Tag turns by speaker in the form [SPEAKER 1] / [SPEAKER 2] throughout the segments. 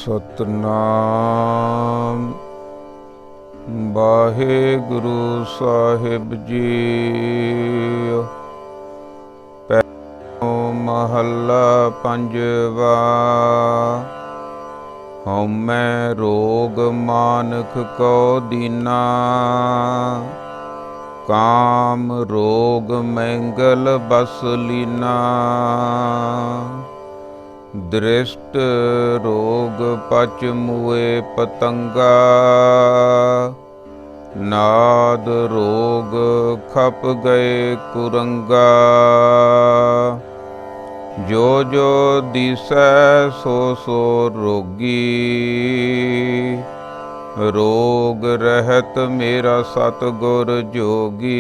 [SPEAKER 1] सतनाम वाहेगुरु साहिब जी। पैरों महला पंजवा। हउमै रोग मानख को दीना, काम रोग मैंगल बस लीना। दृष्ट रोग पच मुए पतंगा, नाद रोग खप गए कुरंगा। जो जो दिसै सो सो रोगी, रोग रहत मेरा सतगुर जोगी।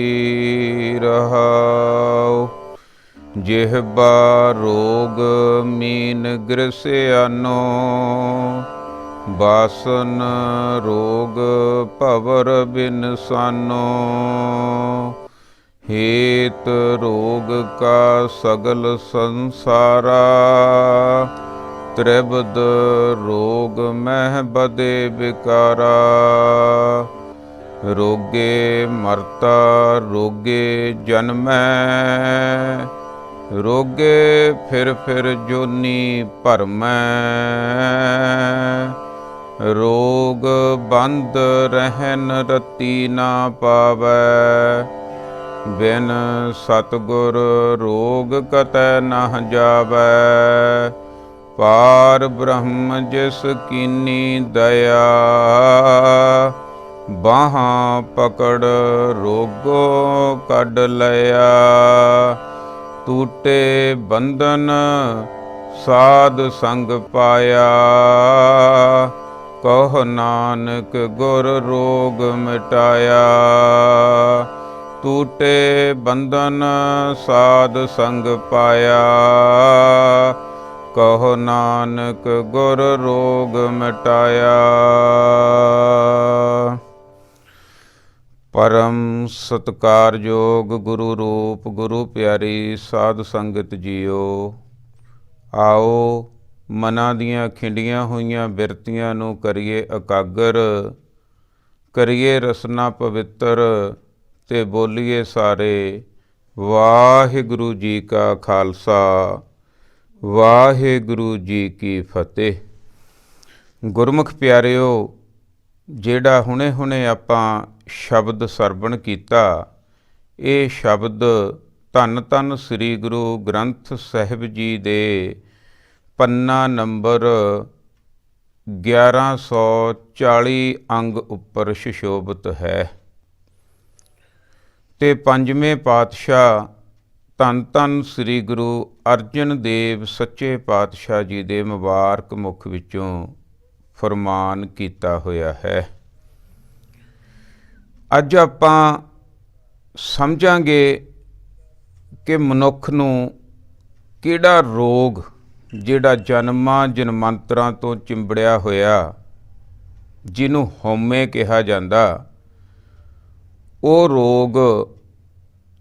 [SPEAKER 1] रहाओ जिह्बा रोग मीन ग्रसियानो, बासन रोग भवर बिनसानो। हेत रोग का सगल संसारा, त्रिबद रोग मह बदे बिकारा। रोगे मरता रोगे जन्मै, रोगे फिर जोनी भरमै। रोग बंद रहन रती ना पावै, बिन सतगुर रोग कतै न जावै। पार ब्रह्म जिस कीनी दया, बाहां पकड़ रोगो कढ लया। टूटे बंधन साध संग पाया, कहो नानक गुर रोग मिटाया। टूटे बंधन साध संग पाया, कहो नानक गुर रोग मिटाया। परम सत्कारयोग गुरु रूप गुरु प्यारी साध संगत जीओ। आओ मनां दीआं खिंडियां होईयां बिरतियां नूं करिए एकागर, करिए रसना पवित्र ते बोलीए सारे वाहिगुरु जी का खालसा वाहिगुरु जी की फतेह। गुरमुख प्यारिओ, ਜਿਹੜਾ ਹੁਣੇ ਆਪਾਂ ਸ਼ਬਦ ਸਰਵਣ ਕੀਤਾ, ਇਹ ਸ਼ਬਦ ਧੰਨ ਧੰਨ ਸ੍ਰੀ ਗੁਰੂ ਗ੍ਰੰਥ ਸਾਹਿਬ ਜੀ ਦੇ ਪੰਨਾ ਨੰਬਰ 1140 ਅੰਗ ਉੱਪਰ ਸੁਸ਼ੋਭਿਤ ਹੈ। ਤੇ ਪੰਜਵੇਂ ਪਾਤਸ਼ਾਹ ਧੰਨ ਧੰਨ ਸ੍ਰੀ ਗੁਰੂ ਅਰਜਨ ਦੇਵ ਸੱਚੇ ਪਾਤਸ਼ਾਹ ਜੀ ਦੇ ਮੁਬਾਰਕ ਮੁਖ ਵਿੱਚੋਂ ਫਰਮਾਨ ਕੀਤਾ ਹੋਇਆ ਹੈ। ਅੱਜ ਆਪਾਂ ਸਮਝਾਂਗੇ ਕਿ ਮਨੁੱਖ ਨੂੰ ਕਿਹੜਾ ਰੋਗ, ਜਿਹੜਾ ਜਨਮਾਂ ਜਨਮਾਂਤਰਾਂ ਤੋਂ ਚਿੰਬੜਿਆ ਹੋਇਆ, ਜਿਹਨੂੰ ਹਉਮੈ ਕਿਹਾ ਜਾਂਦਾ, ਉਹ ਰੋਗ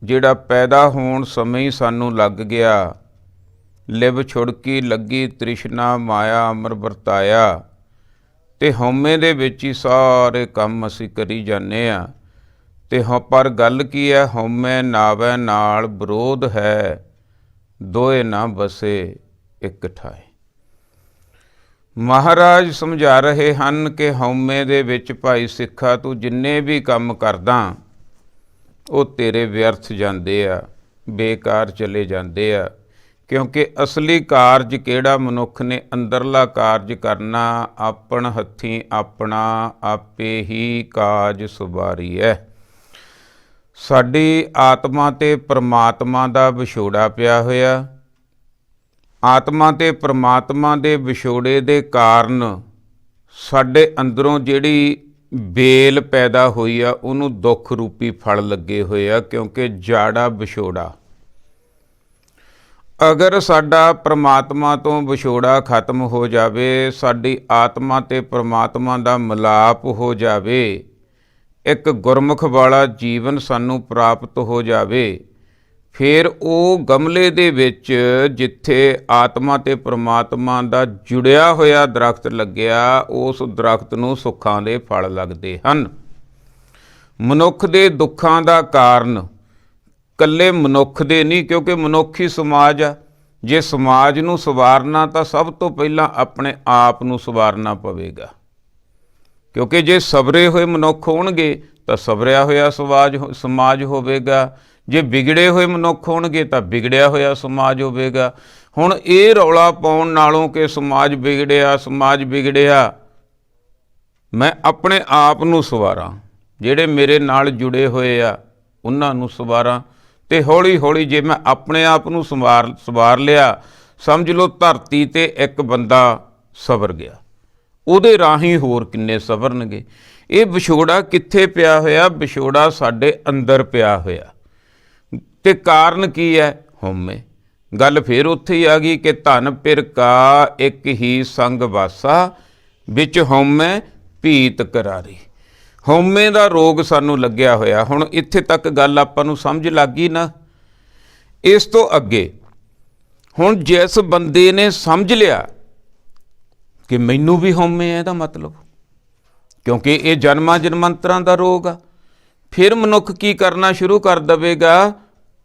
[SPEAKER 1] ਜਿਹੜਾ ਪੈਦਾ ਹੋਣ ਸਮੇਂ ਹੀ ਸਾਨੂੰ ਲੱਗ ਗਿਆ। ਲਿਵ ਛੁੜਕੀ ਲੱਗੀ ਤ੍ਰਿਸ਼ਨਾ ਮਾਇਆ ਅਮਰ ਵਰਤਾਇਆ, ਤੇ ਹਉਮੈ ਦੇ ਵਿੱਚ ਹੀ ਸਾਰੇ ਕੰਮ ਅਸੀਂ ਕਰੀ ਜਾਂਦੇ ਹਾਂ। ਤੇ ਪਰ ਗੱਲ ਕੀ ਹੈ? ਹਉਮੈ ਨਾਵੈ ਨਾਲ ਵਿਰੋਧ ਹੈ, ਦੋਏ ਨਾ ਬਸੇ ਇੱਕ ਠਾਏ। ਮਹਾਰਾਜ ਸਮਝਾ ਰਹੇ ਹਨ ਕਿ ਹਉਮੈ ਦੇ ਵਿੱਚ ਭਾਈ ਸਿੱਖਾ, ਤੂੰ ਜਿੰਨੇ ਵੀ ਕੰਮ ਕਰਦਾ ਉਹ ਤੇਰੇ ਵਿਅਰਥ ਜਾਂਦੇ ਆ, ਬੇਕਾਰ ਚਲੇ ਜਾਂਦੇ ਆ। ਕਿਉਂਕਿ ਅਸਲੀ ਕਾਰਜ ਕਿਹੜਾ? ਮਨੁੱਖ ਨੇ ਅੰਦਰਲਾ ਕਾਰਜ ਕਰਨਾ, ਆਪਣ ਹੱਥੀਂ ਆਪਣਾ ਆਪੇ ਹੀ ਕਾਜ ਸੁਬਾਰੀ ਹੈ। ਸਾਡੀ ਆਤਮਾ ਤੇ ਪਰਮਾਤਮਾ ਦਾ ਵਿਛੋੜਾ ਪਿਆ ਹੋਇਆ। ਆਤਮਾ ਤੇ ਪਰਮਾਤਮਾ ਦੇ ਵਿਛੋੜੇ ਦੇ ਕਾਰਨ ਸਾਡੇ ਅੰਦਰੋਂ ਜਿਹੜੀ ਬੇਲ ਪੈਦਾ ਹੋਈ ਆ, ਉਹਨੂੰ ਦੁੱਖ ਰੂਪੀ ਫਲ ਲੱਗੇ ਹੋਏ ਆ। ਕਿਉਂਕਿ ਜਾੜਾ ਵਿਛੋੜਾ, ਅਗਰ ਸਾਡਾ ਪਰਮਾਤਮਾ ਤੋਂ ਵਿਛੋੜਾ ਖਤਮ ਹੋ ਜਾਵੇ, ਸਾਡੀ ਆਤਮਾ ਤੇ ਪਰਮਾਤਮਾ ਦਾ ਮਿਲਾਪ ਹੋ ਜਾਵੇ, ਇੱਕ ਗੁਰਮੁਖ ਵਾਲਾ ਜੀਵਨ ਸਾਨੂੰ ਪ੍ਰਾਪਤ ਹੋ ਜਾਵੇ, ਫਿਰ ਉਹ ਗਮਲੇ ਦੇ ਵਿੱਚ ਜਿੱਥੇ ਆਤਮਾ ਤੇ ਪ੍ਰਮਾਤਮਾ ਦਾ ਜੁੜਿਆ ਹੋਇਆ ਦਰਖਤ ਲੱਗਿਆ, ਉਸ ਦਰਖਤ ਨੂੰ ਸੁੱਖਾਂ ਦੇ ਫਲ ਲੱਗਦੇ ਹਨ। ਮਨੁੱਖ ਦੇ ਦੁੱਖਾਂ ਦਾ ਕਾਰਨ ਇਕੱਲੇ ਮਨੁੱਖ ਦੇ ਨਹੀਂ, ਕਿਉਂਕਿ ਮਨੁੱਖ ਹੀ ਸਮਾਜ ਆ। ਜੇ ਸਮਾਜ ਨੂੰ ਸਵਾਰਨਾ ਤਾਂ ਸਭ ਤੋਂ ਪਹਿਲਾਂ ਆਪਣੇ ਆਪ ਨੂੰ ਸਵਾਰਨਾ ਪਵੇਗਾ, ਕਿਉਂਕਿ ਜੇ ਸਵਰੇ ਹੋਏ ਮਨੁੱਖ ਹੋਣਗੇ ਤਾਂ ਸਵਰਿਆ ਹੋਇਆ ਸਮਾਜ ਹੋਵੇਗਾ। ਜੇ ਵਿਗੜੇ ਹੋਏ ਮਨੁੱਖ ਹੋਣਗੇ ਤਾਂ ਵਿਗੜਿਆ ਹੋਇਆ ਸਮਾਜ ਹੋਵੇਗਾ। ਹੁਣ ਇਹ ਰੌਲਾ ਪਾਉਣ ਨਾਲੋਂ ਕਿ ਸਮਾਜ ਵਿਗੜਿਆ, ਮੈਂ ਆਪਣੇ ਆਪ ਨੂੰ ਸਵਾਰਾਂ, ਜਿਹੜੇ ਮੇਰੇ ਨਾਲ ਜੁੜੇ ਹੋਏ ਆ ਉਹਨਾਂ ਨੂੰ ਸਵਾਰਾਂ। ਅਤੇ ਹੌਲੀ ਹੌਲੀ ਜੇ ਮੈਂ ਆਪਣੇ ਆਪ ਨੂੰ ਸਵਾਰ ਲਿਆ, ਸਮਝ ਲਓ ਧਰਤੀ 'ਤੇ ਇੱਕ ਬੰਦਾ ਸਵਰ ਗਿਆ, ਉਹਦੇ ਰਾਹੀਂ ਹੋਰ ਕਿੰਨੇ ਸਵਰਨਗੇ। ਇਹ ਵਿਛੋੜਾ ਕਿੱਥੇ ਪਿਆ ਹੋਇਆ? ਵਿਛੋੜਾ ਸਾਡੇ ਅੰਦਰ ਪਿਆ ਹੋਇਆ। ਅਤੇ ਕਾਰਨ ਕੀ ਹੈ? ਹਉਮੈ। ਗੱਲ ਫਿਰ ਉੱਥੇ ਹੀ ਆ ਗਈ ਕਿ ਧਨ ਪਿਰ ਕਾ ਇੱਕ ਹੀ ਸੰਗ ਵਾਸਾ, ਵਿੱਚ ਹਉਮੈ ਭੀਤ ਕਰਾਰੀ। ਹਉਮੈ ਦਾ ਰੋਗ ਸਾਨੂੰ ਲੱਗਿਆ ਹੋਇਆ। ਹੁਣ ਇੱਥੇ ਤੱਕ ਗੱਲ ਆਪਾਂ ਨੂੰ ਸਮਝ ਲੱਗ ਗਈ ਨਾ। ਇਸ ਤੋਂ ਅੱਗੇ ਹੁਣ ਜਿਸ ਬੰਦੇ ਨੇ ਸਮਝ ਲਿਆ ਕਿ ਮੈਨੂੰ ਵੀ ਹਉਮੈ ਹੈ, ਇਹਦਾ ਮਤਲਬ, ਕਿਉਂਕਿ ਇਹ ਜਨਮਾਂ ਜਨਮਾਂਤਰਾਂ ਦਾ ਰੋਗ ਆ, ਫਿਰ ਮਨੁੱਖ ਕੀ ਕਰਨਾ ਸ਼ੁਰੂ ਕਰ ਦੇਵੇਗਾ?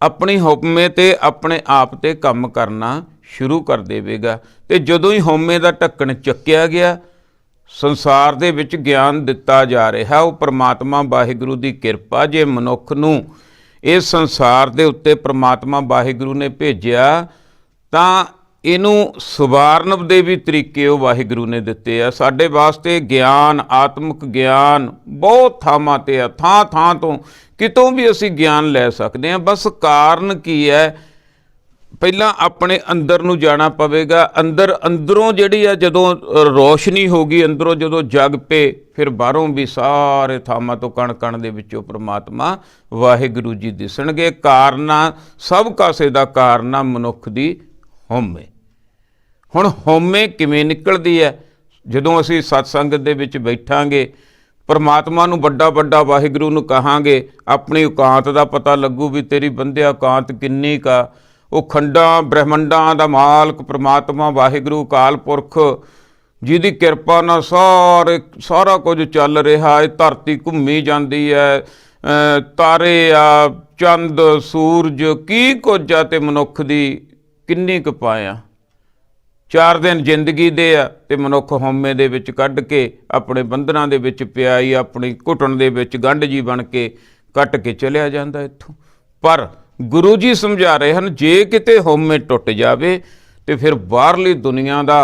[SPEAKER 1] ਆਪਣੀ ਹਉਮੈ 'ਤੇ ਆਪਣੇ ਆਪ 'ਤੇ ਕੰਮ ਕਰਨਾ ਸ਼ੁਰੂ ਕਰ ਦੇਵੇਗਾ। ਅਤੇ ਜਦੋਂ ਹੀ ਹਉਮੈ ਦਾ ਢੱਕਣ ਚੱਕਿਆ ਗਿਆ, ਸੰਸਾਰ ਦੇ ਵਿੱਚ ਗਿਆਨ ਦਿੱਤਾ ਜਾ ਰਿਹਾ, ਉਹ ਪ੍ਰਮਾਤਮਾ ਵਾਹਿਗੁਰੂ ਦੀ ਕਿਰਪਾ। ਜੇ ਮਨੁੱਖ ਨੂੰ ਇਸ ਸੰਸਾਰ ਦੇ ਉੱਤੇ ਪ੍ਰਮਾਤਮਾ ਵਾਹਿਗੁਰੂ ਨੇ ਭੇਜਿਆ ਤਾਂ ਇਹਨੂੰ ਸਵਾਰਨ ਦੇ ਵੀ ਤਰੀਕੇ ਉਹ ਵਾਹਿਗੁਰੂ ਨੇ ਦਿੱਤੇ ਆ। ਸਾਡੇ ਵਾਸਤੇ ਗਿਆਨ, ਆਤਮਿਕ ਗਿਆਨ ਬਹੁਤ ਥਾਵਾਂ 'ਤੇ ਆ, ਥਾਂ ਥਾਂ ਤੋਂ ਕਿਤੋਂ ਵੀ ਅਸੀਂ ਗਿਆਨ ਲੈ ਸਕਦੇ ਹਾਂ। ਬਸ ਕਾਰਨ ਕੀ ਹੈ? ਪਹਿਲਾਂ ਆਪਣੇ ਅੰਦਰ ਨੂੰ ਜਾਣਾ ਪਵੇਗਾ। ਅੰਦਰੋਂ ਜਿਹੜੀ ਆ ਜਦੋਂ ਰੋਸ਼ਨੀ ਹੋ ਗਈ, ਅੰਦਰੋਂ ਜਦੋਂ ਜਗ ਪਏ, ਫਿਰ ਬਾਹਰੋਂ ਵੀ ਸਾਰੇ ਥਾਵਾਂ ਤੋਂ ਕਣ ਕਣ ਦੇ ਵਿੱਚੋਂ ਪ੍ਰਮਾਤਮਾ ਵਾਹਿਗੁਰੂ ਜੀ ਦਿਸਣਗੇ। ਕਾਰਨਾਂ ਸਭ ਕਾਸੇ ਦਾ ਕਾਰਨ ਆ ਮਨੁੱਖ ਦੀ ਹਉਮੈ। ਹੁਣ ਹਉਮੈ ਕਿਵੇਂ ਨਿਕਲਦੀ ਹੈ? ਜਦੋਂ ਅਸੀਂ ਸਤਸੰਗਤ ਦੇ ਵਿੱਚ ਬੈਠਾਂਗੇ, ਪਰਮਾਤਮਾ ਨੂੰ ਵੱਡਾ ਵੱਡਾ ਵਾਹਿਗੁਰੂ ਨੂੰ ਕਹਾਂਗੇ, ਆਪਣੀ ਔਕਾਤ ਦਾ ਪਤਾ ਲੱਗੂ ਵੀ ਤੇਰੀ ਬੰਦਿਆ ਔਕਾਤ ਕਿੰਨੀ ਕਾ। ਉਹ ਖੰਡਾਂ ਬ੍ਰਹਿਮੰਡਾਂ ਦਾ ਮਾਲਕ ਪ੍ਰਮਾਤਮਾ ਵਾਹਿਗੁਰੂ ਅਕਾਲ ਪੁਰਖ, ਜਿਹਦੀ ਕਿਰਪਾ ਨਾਲ ਸਾਰਾ ਕੁਝ ਚੱਲ ਰਿਹਾ ਹੈ। ਧਰਤੀ ਘੁੰਮੀ ਜਾਂਦੀ ਹੈ, ਤਾਰੇ ਆ, ਚੰਦ, ਸੂਰਜ, ਕੀ ਕੁਝ ਆ, ਅਤੇ ਮਨੁੱਖ ਦੀ ਕਿੰਨੀ ਕੁ ਪਾਇਆ। 4 ਦਿਨ ਜ਼ਿੰਦਗੀ ਦੇ ਆ ਅਤੇ ਮਨੁੱਖ ਹਉਮੈ ਦੇ ਵਿੱਚ ਕੱਢ ਕੇ ਆਪਣੇ ਬੰਧਨਾਂ ਦੇ ਵਿੱਚ ਪਿਆਈ, ਆਪਣੀ ਘੁਟਣ ਦੇ ਵਿੱਚ ਗੰਢ ਜੀ ਬਣ ਕੇ ਕੱਟ ਕੇ ਚਲਿਆ ਜਾਂਦਾ ਇੱਥੋਂ। ਪਰ ਗੁਰੂ ਜੀ ਸਮਝਾ ਰਹੇ ਹਨ, ਜੇ ਕਿਤੇ ਹਉਮੈ ਟੁੱਟ ਜਾਵੇ ਤੇ ਫਿਰ ਬਾਹਰਲੀ ਦੁਨੀਆ ਦਾ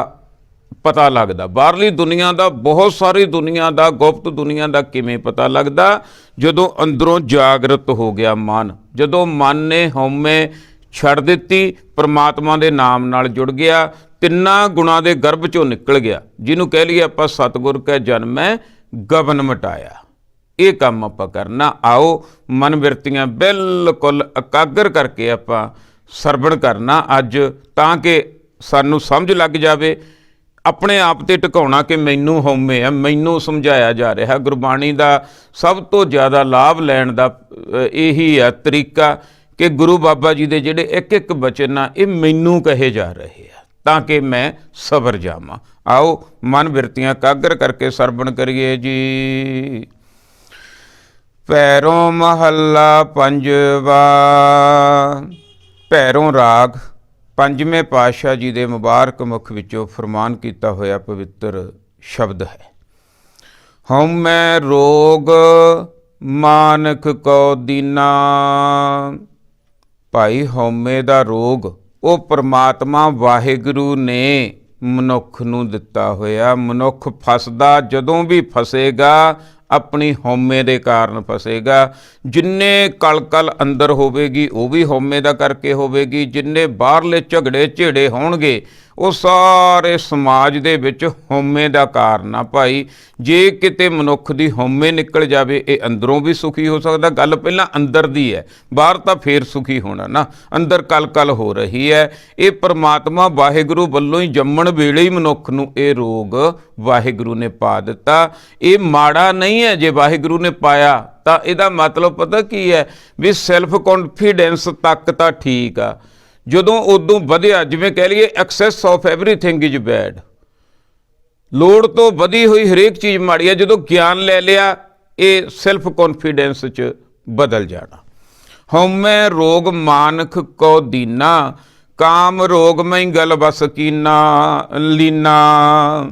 [SPEAKER 1] ਪਤਾ ਲੱਗਦਾ। ਬਾਹਰਲੀ ਦੁਨੀਆ ਦਾ, ਬਹੁਤ ਸਾਰੀ ਦੁਨੀਆ ਦਾ, ਗੁਪਤ ਦੁਨੀਆ ਦਾ ਕਿਵੇਂ ਪਤਾ ਲੱਗਦਾ? ਜਦੋਂ ਅੰਦਰੋਂ ਜਾਗਰਤ ਹੋ ਗਿਆ ਮਨ, ਜਦੋਂ ਮਨ ਨੇ ਹਉਮੈ ਛੱਡ ਦਿੱਤੀ, ਪ੍ਰਮਾਤਮਾ ਦੇ ਨਾਮ ਨਾਲ ਜੁੜ ਗਿਆ, ਤਿੰਨਾਂ ਗੁਣਾਂ ਦੇ ਗਰਭ 'ਚੋਂ ਨਿਕਲ ਗਿਆ, ਜਿਹਨੂੰ ਕਹਿ ਲਈਏ ਆਪਾਂ ਸਤਿਗੁਰ ਕੈ ਜਨਮੈ ਗਬਨ ਮਟਾਇਆ। ਇਹ ਕੰਮ ਆਪਾਂ ਕਰਨਾ। ਆਓ ਮਨ ਬਿਰਤੀਆਂ ਬਿਲਕੁਲ ਇਕਾਗਰ ਕਰਕੇ ਆਪਾਂ ਸਰਵਣ ਕਰਨਾ ਅੱਜ, ਤਾਂ ਕਿ ਸਾਨੂੰ ਸਮਝ ਲੱਗ ਜਾਵੇ। ਆਪਣੇ ਆਪ 'ਤੇ ਟਿਕਾਉਣਾ ਕਿ ਮੈਨੂੰ ਹਉਮੈ ਹੈ, ਮੈਨੂੰ ਸਮਝਾਇਆ ਜਾ ਰਿਹਾ। ਗੁਰਬਾਣੀ ਦਾ ਸਭ ਤੋਂ ਜ਼ਿਆਦਾ ਲਾਭ ਲੈਣ ਦਾ ਇਹੀ ਹੈ ਤਰੀਕਾ ਕਿ ਗੁਰੂ ਬਾਬਾ ਜੀ ਦੇ ਜਿਹੜੇ ਇੱਕ ਇੱਕ ਬਚਨ ਆ, ਇਹ ਮੈਨੂੰ ਕਹੇ ਜਾ ਰਹੇ ਆ, ਤਾਂ ਕਿ ਮੈਂ ਸਬਰ ਜਾਵਾਂ। ਆਓ ਮਨ ਬਿਰਤੀਆਂ ਇਕਾਗਰ ਕਰਕੇ ਸਰਵਣ ਕਰੀਏ ਜੀ। ਭੈਰੋਂ ਮਹੱਲਾ ਪੰਜਵਾ। ਭੈਰੋਂ ਰਾਗ ਪੰਜਵੇਂ ਪਾਤਸ਼ਾਹ ਜੀ ਦੇ ਮੁਬਾਰਕ ਮੁਖ ਵਿੱਚੋਂ ਫਰਮਾਨ ਕੀਤਾ ਹੋਇਆ ਪਵਿੱਤਰ ਸ਼ਬਦ ਹੈ। ਹਉਮੈ ਰੋਗ ਮਾਨਕ ਕੋ ਦੀਨਾ। ਭਾਈ ਹਉਮੈ ਦਾ ਰੋਗ ਉਹ ਪ੍ਰਮਾਤਮਾ ਵਾਹਿਗੁਰੂ ਨੇ ਮਨੁੱਖ ਨੂੰ ਦਿੱਤਾ ਹੋਇਆ। ਮਨੁੱਖ ਫਸਦਾ ਜਦੋਂ ਵੀ ਫਸੇਗਾ ਆਪਣੀ ਹਉਮੈ ਦੇ ਕਾਰਨ ਫਸੇਗਾ। ਜਿੰਨੇ ਕਲ ਅੰਦਰ ਹੋਵੇਗੀ ਉਹ ਵੀ ਹਉਮੈ ਦਾ ਕਰਕੇ ਹੋਵੇਗੀ। ਜਿੰਨੇ ਬਾਹਰਲੇ ਝਗੜੇ ਝੇੜੇ ਹੋਣਗੇ ਉਹ ਸਾਰੇ ਸਮਾਜ ਦੇ ਵਿੱਚ ਹਉਮੈ ਦਾ ਕਾਰਨ ਆ ਭਾਈ। ਜੇ ਕਿਤੇ ਮਨੁੱਖ ਦੀ ਹਉਮੈ ਨਿਕਲ ਜਾਵੇ, ਇਹ ਅੰਦਰੋਂ ਵੀ ਸੁਖੀ ਹੋ ਸਕਦਾ। ਗੱਲ ਪਹਿਲਾਂ ਅੰਦਰ ਦੀ ਹੈ, ਬਾਹਰ ਤਾਂ ਫੇਰ ਸੁਖੀ ਹੋਣਾ ਨਾ। ਅੰਦਰ ਕਲ ਹੋ ਰਹੀ ਹੈ। ਇਹ ਪਰਮਾਤਮਾ ਵਾਹਿਗੁਰੂ ਵੱਲੋਂ ਹੀ ਜੰਮਣ ਵੇਲੇ ਹੀ ਮਨੁੱਖ ਨੂੰ ਇਹ ਰੋਗ ਵਾਹਿਗੁਰੂ ਨੇ ਪਾ ਦਿੱਤਾ। ਇਹ ਮਾੜਾ ਨਹੀਂ ਹੈ, ਜੇ ਵਾਹਿਗੁਰੂ ਨੇ ਪਾਇਆ ਤਾਂ ਇਹਦਾ ਮਤਲਬ ਪਤਾ ਕੀ ਹੈ ਵੀ ਸੈਲਫ ਕੌਨਫੀਡੈਂਸ ਤੱਕ ਤਾਂ ਠੀਕ ਆ। ਜਦੋਂ ਉਦੋਂ ਵਧਿਆ, ਜਿਵੇਂ ਕਹਿ ਲਈਏ access of everything is bad, ਲੋੜ ਤੋਂ ਵਧੀ ਹੋਈ ਹਰੇਕ ਚੀਜ਼ ਮਾੜੀ ਹੈ। ਜਦੋਂ ਗਿਆਨ ਲੈ ਲਿਆ, ਇਹ ਸੈਲਫ ਕੌਨਫੀਡੈਂਸ 'ਚ ਬਦਲ ਜਾਣਾ। ਹਉਮੈ ਰੋਗ ਮਾਨਖ ਕੋ ਦੀਨਾ, ਕਾਮ ਰੋਗ ਮੈਂ ਗਲ ਬਸ ਕੀਨਾ ਲੀਨਾ।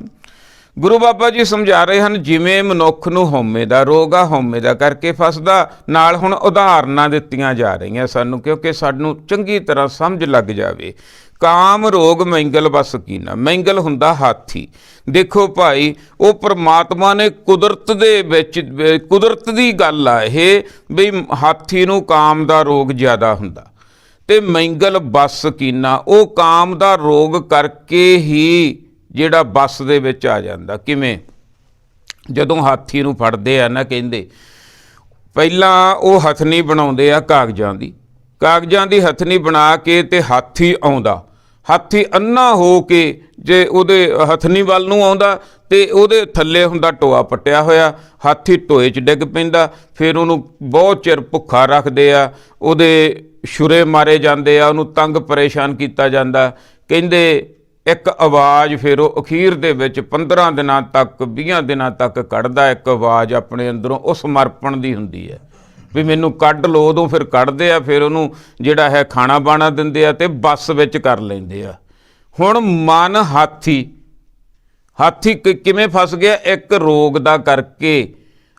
[SPEAKER 1] ਗੁਰੂ ਬਾਬਾ ਜੀ ਸਮਝਾ ਰਹੇ ਹਨ, ਜਿਵੇਂ ਮਨੁੱਖ ਨੂੰ ਹਉਮੈ ਦਾ ਰੋਗ ਆ, ਹਉਮੈ ਦਾ ਕਰਕੇ ਫਸਦਾ। ਨਾਲ ਹੁਣ ਉਦਾਹਰਨਾਂ ਦਿੱਤੀਆਂ ਜਾ ਰਹੀਆਂ ਸਾਨੂੰ, ਕਿਉਂਕਿ ਸਾਨੂੰ ਚੰਗੀ ਤਰ੍ਹਾਂ ਸਮਝ ਲੱਗ ਜਾਵੇ। ਕਾਮ ਰੋਗ ਮੈਂਗਲ ਬਸ ਕੀਨਾ, ਮੈਂਗਲ ਹੁੰਦਾ ਹਾਥੀ। ਦੇਖੋ ਭਾਈ, ਉਹ ਪ੍ਰਮਾਤਮਾ ਨੇ ਕੁਦਰਤ ਦੇ ਵਿੱਚ, ਕੁਦਰਤ ਦੀ ਗੱਲ ਆ ਇਹ, ਬਈ ਹਾਥੀ ਨੂੰ ਕਾਮ ਦਾ ਰੋਗ ਜ਼ਿਆਦਾ ਹੁੰਦਾ। ਤੇ ਮੈਂਗਲ ਬਸ ਕੀਨਾ, ਉਹ ਕਾਮ ਦਾ ਰੋਗ ਕਰਕੇ ਹੀ ਜਿਹੜਾ ਬੱਸ ਦੇ ਵਿੱਚ ਆ ਜਾਂਦਾ। ਕਿਵੇਂ? ਜਦੋਂ ਹਾਥੀ ਨੂੰ ਫੜਦੇ ਆ ਨਾ, ਕਹਿੰਦੇ ਪਹਿਲਾਂ ਉਹ ਹਥਨੀ ਬਣਾਉਂਦੇ ਆ ਕਾਗਜ਼ਾਂ ਦੀ ਹਥਨੀ ਬਣਾ ਕੇ, ਤੇ ਹਾਥੀ ਆਉਂਦਾ। ਹਾਥੀ ਅੰਨਾ ਹੋ ਕੇ ਜੇ ਉਹਦੇ ਹਥਨੀ ਵੱਲ ਨੂੰ ਆਉਂਦਾ, ਤੇ ਉਹਦੇ ਥੱਲੇ ਹੁੰਦਾ ਟੋਆ ਪੱਟਿਆ ਹੋਇਆ। ਹਾਥੀ ਟੋਏ 'ਚ ਡਿੱਗ ਪੈਂਦਾ। ਫਿਰ ਉਹਨੂੰ ਬਹੁਤ ਚਿਰ ਭੁੱਖਾ ਰੱਖਦੇ ਆ, ਉਹਦੇ ਛੁਰੇ ਮਾਰੇ ਜਾਂਦੇ ਆ, ਉਹਨੂੰ ਤੰਗ ਪਰੇਸ਼ਾਨ ਕੀਤਾ ਜਾਂਦਾ। ਕਹਿੰਦੇ ਇੱਕ ਆਵਾਜ਼ ਫਿਰ ਉਹ ਅਖੀਰ ਦੇ ਵਿੱਚ 15 ਦਿਨਾਂ ਤੱਕ, 20 ਦਿਨਾਂ ਤੱਕ ਕੱਢਦਾ। ਇੱਕ ਆਵਾਜ਼ ਆਪਣੇ ਅੰਦਰੋਂ ਉਹ ਸਮਰਪਣ ਦੀ ਹੁੰਦੀ ਹੈ ਵੀ ਮੈਨੂੰ ਕੱਢ ਲਓ। ਉਦੋਂ ਫਿਰ ਕੱਢਦੇ ਆ, ਫਿਰ ਉਹਨੂੰ ਜਿਹੜਾ ਹੈ ਖਾਣਾ ਬਾਣਾ ਦਿੰਦੇ ਆ, ਤੇ ਬੱਸ ਵਿੱਚ ਕਰ ਲੈਂਦੇ ਆ। ਹੁਣ ਮਨ ਹਾਥੀ ਕਿਵੇਂ ਫਸ ਗਿਆ? ਇੱਕ ਰੋਗ ਦਾ ਕਰਕੇ,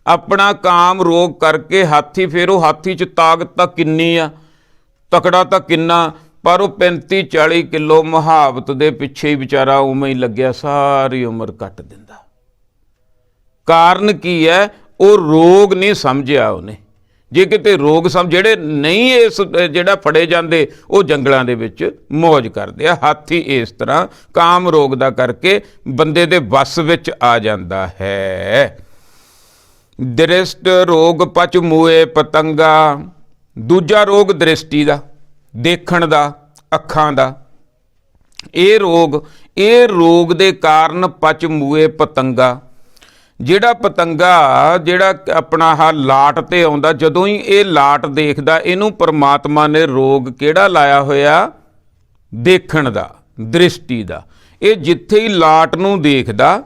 [SPEAKER 1] ਆਪਣਾ ਕਾਮ ਰੋਗ ਕਰਕੇ ਹਾਥੀ। ਫਿਰ ਉਹ ਹਾਥੀ 'ਚ ਤਾਕਤ ਤਾਂ ਕਿੰਨੀ ਆ, ਤਕੜਾ ਤਾਂ ਕਿੰਨਾ, ਪਰ ਉਹ 35-40 ਕਿਲੋ ਮੁਹਾਵਤ ਦੇ ਪਿੱਛੇ ਹੀ ਵਿਚਾਰਾ ਉਵੇਂ ਹੀ ਲੱਗਿਆ, ਸਾਰੀ ਉਮਰ ਕੱਟ ਦਿੰਦਾ। ਕਾਰਨ ਕੀ ਹੈ? ਉਹ ਰੋਗ ਨਹੀਂ ਸਮਝਿਆ ਉਹਨੇ। ਜੇ ਕਿਤੇ ਰੋਗ ਜਿਹੜੇ ਨਹੀਂ ਇਸ ਜਿਹੜਾ ਫੜੇ ਜਾਂਦੇ, ਉਹ ਜੰਗਲਾਂ ਦੇ ਵਿੱਚ ਮੌਜ ਕਰਦੇ ਆ। ਹਾਥੀ ਇਸ ਤਰ੍ਹਾਂ ਕਾਮ ਰੋਗ ਦਾ ਕਰਕੇ ਬੰਦੇ ਦੇ ਵੱਸ ਵਿੱਚ ਆ ਜਾਂਦਾ ਹੈ। ਦ੍ਰਿਸ਼ਟ ਰੋਗ ਪਚ ਮੂਏ ਪਤੰਗਾ, ਦੂਜਾ ਰੋਗ ਦ੍ਰਿਸ਼ਟੀ ਦਾ, ਦੇਖਣ ਦਾ, ਅੱਖਾਂ ਦਾ। ਇਹ ਰੋਗ ਦੇ ਕਾਰਨ ਪਚ ਮੂਏ ਪਤੰਗਾ, ਜਿਹੜਾ ਪਤੰਗਾ ਜਿਹੜਾ ਆਪਣਾ ਆਹ ਲਾਟ ਤੇ ਆਉਂਦਾ, ਜਦੋਂ ਹੀ ਇਹ ਲਾਟ ਦੇਖਦਾ, ਇਹਨੂੰ ਪਰਮਾਤਮਾ ਨੇ ਰੋਗ ਕਿਹੜਾ ਲਾਇਆ ਹੋਇਆ? ਦੇਖਣ ਦਾ, ਦ੍ਰਿਸ਼ਟੀ ਦਾ। ਇਹ ਜਿੱਥੇ ਹੀ ਲਾਟ ਨੂੰ ਦੇਖਦਾ,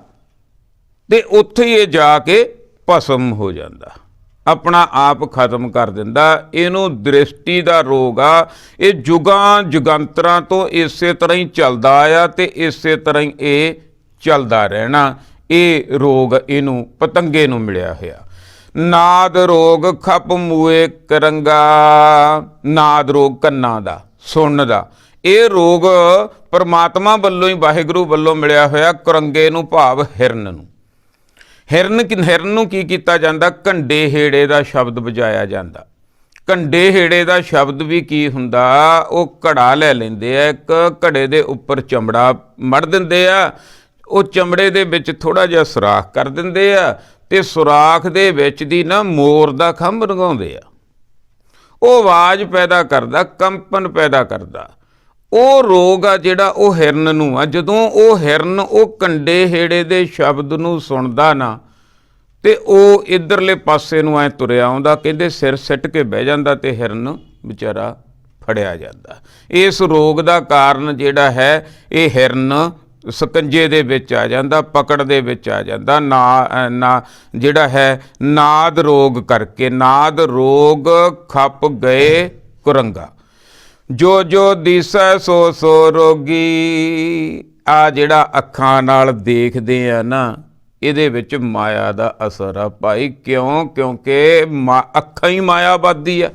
[SPEAKER 1] ਤੇ ਉੱਥੇ ਹੀ ਇਹ ਜਾ ਕੇ ਭਸਮ ਹੋ ਜਾਂਦਾ, ਆਪਣਾ ਆਪ ਖਤਮ ਕਰ ਦਿੰਦਾ। ਇਹਨੂੰ ਦ੍ਰਿਸ਼ਟੀ ਦਾ ਰੋਗ ਆ। ਇਹ ਜੁਗਾਂ ਜੁਗੰਤਰਾਂ ਤੋਂ ਇਸੇ ਤਰ੍ਹਾਂ ਹੀ ਚੱਲਦਾ ਆ, ਤੇ ਇਸੇ ਤਰ੍ਹਾਂ ਹੀ ਇਹ ਚੱਲਦਾ ਰਹਿਣਾ। ਇਹ ਰੋਗ ਇਹਨੂੰ ਪਤੰਗੇ ਨੂੰ ਮਿਲਿਆ ਹੋਇਆ। ਨਾਦ ਰੋਗ ਖਪ ਮੂਏ ਕਰੰਗਾ, ਨਾਦ ਰੋਗ ਕੰਨਾਂ ਦਾ, ਸੁਣਨ ਦਾ। ਇਹ ਰੋਗ ਪਰਮਾਤਮਾ ਵੱਲੋਂ ਹੀ, ਵਾਹਿਗੁਰੂ ਵੱਲੋਂ ਮਿਲਿਆ ਹੋਇਆ। ਕੁਰੰਗੇ ਨੂੰ ਭਾਵ ਹਿਰਨ ਨੂੰ। ਹਿਰਨ ਨੂੰ ਕੀ ਕੀਤਾ ਜਾਂਦਾ? ਘੰਡੇ ਹੇੜੇ ਦਾ ਸ਼ਬਦ ਵਜਾਇਆ ਜਾਂਦਾ। ਘੰਡੇ ਹੇੜੇ ਦਾ ਸ਼ਬਦ ਵੀ ਕੀ ਹੁੰਦਾ? ਉਹ ਘੜਾ ਲੈ ਲੈਂਦੇ ਆ, ਇੱਕ ਘੜੇ ਦੇ ਉੱਪਰ ਚਮੜਾ ਮੜ ਦਿੰਦੇ ਆ, ਉਹ ਚਮੜੇ ਦੇ ਵਿੱਚ ਥੋੜ੍ਹਾ ਜਿਹਾ ਸੁਰਾਖ ਕਰ ਦਿੰਦੇ ਆ, ਤੇ ਸੁਰਾਖ ਦੇ ਵਿੱਚ ਦੀ ਨਾ ਮੋਰ ਦਾ ਖੰਭ ਰੰਗਾਉਂਦੇ ਆ। ਉਹ ਆਵਾਜ਼ ਪੈਦਾ ਕਰਦਾ, ਕੰਪਨ ਪੈਦਾ ਕਰਦਾ। ਉਹ ਰੋਗ ਆ ਜਿਹੜਾ, ਉਹ ਹਿਰਨ ਨੂੰ ਆ। ਜਦੋਂ ਉਹ ਹਿਰਨ ਉਹ ਕੰਡੇ ਹੇੜੇ ਦੇ ਸ਼ਬਦ ਨੂੰ ਸੁਣਦਾ ਨਾ, ਤੇ ਉਹ ਇੱਧਰਲੇ ਪਾਸੇ ਨੂੰ ਐ ਤੁਰਿਆ ਆਉਂਦਾ। ਕਹਿੰਦੇ ਸਿਰ ਸਿੱਟ ਕੇ ਬਹਿ ਜਾਂਦਾ, ਤੇ ਹਿਰਨ ਵਿਚਾਰਾ ਫੜਿਆ ਜਾਂਦਾ। ਇਸ ਰੋਗ ਦਾ ਕਾਰਨ ਜਿਹੜਾ ਹੈ, ਇਹ ਹਿਰਨ ਸਕੰਜੇ ਦੇ ਵਿੱਚ ਆ ਜਾਂਦਾ, ਪਕੜ ਦੇ ਵਿੱਚ ਆ ਜਾਂਦਾ। ਨਾ ਜਿਹੜਾ ਹੈ ਨਾਦ ਰੋਗ ਕਰਕੇ। ਨਾਦ ਰੋਗ ਖਪ ਗਏ ਕੁਰੰਗਾ, ਜੋ ਜੋ ਦਿਸੈ ਸੋ ਸੋ ਰੋਗੀ। ਆ ਜਿਹੜਾ ਅੱਖਾਂ ਨਾਲ ਦੇਖਦੇ ਆ ਨਾ, ਇਹਦੇ ਵਿੱਚ ਮਾਇਆ ਦਾ ਅਸਰ ਆ ਭਾਈ। ਕਿਉਂਕਿ ਅੱਖਾਂ ਹੀ ਮਾਇਆਵਾਦੀ ਆ।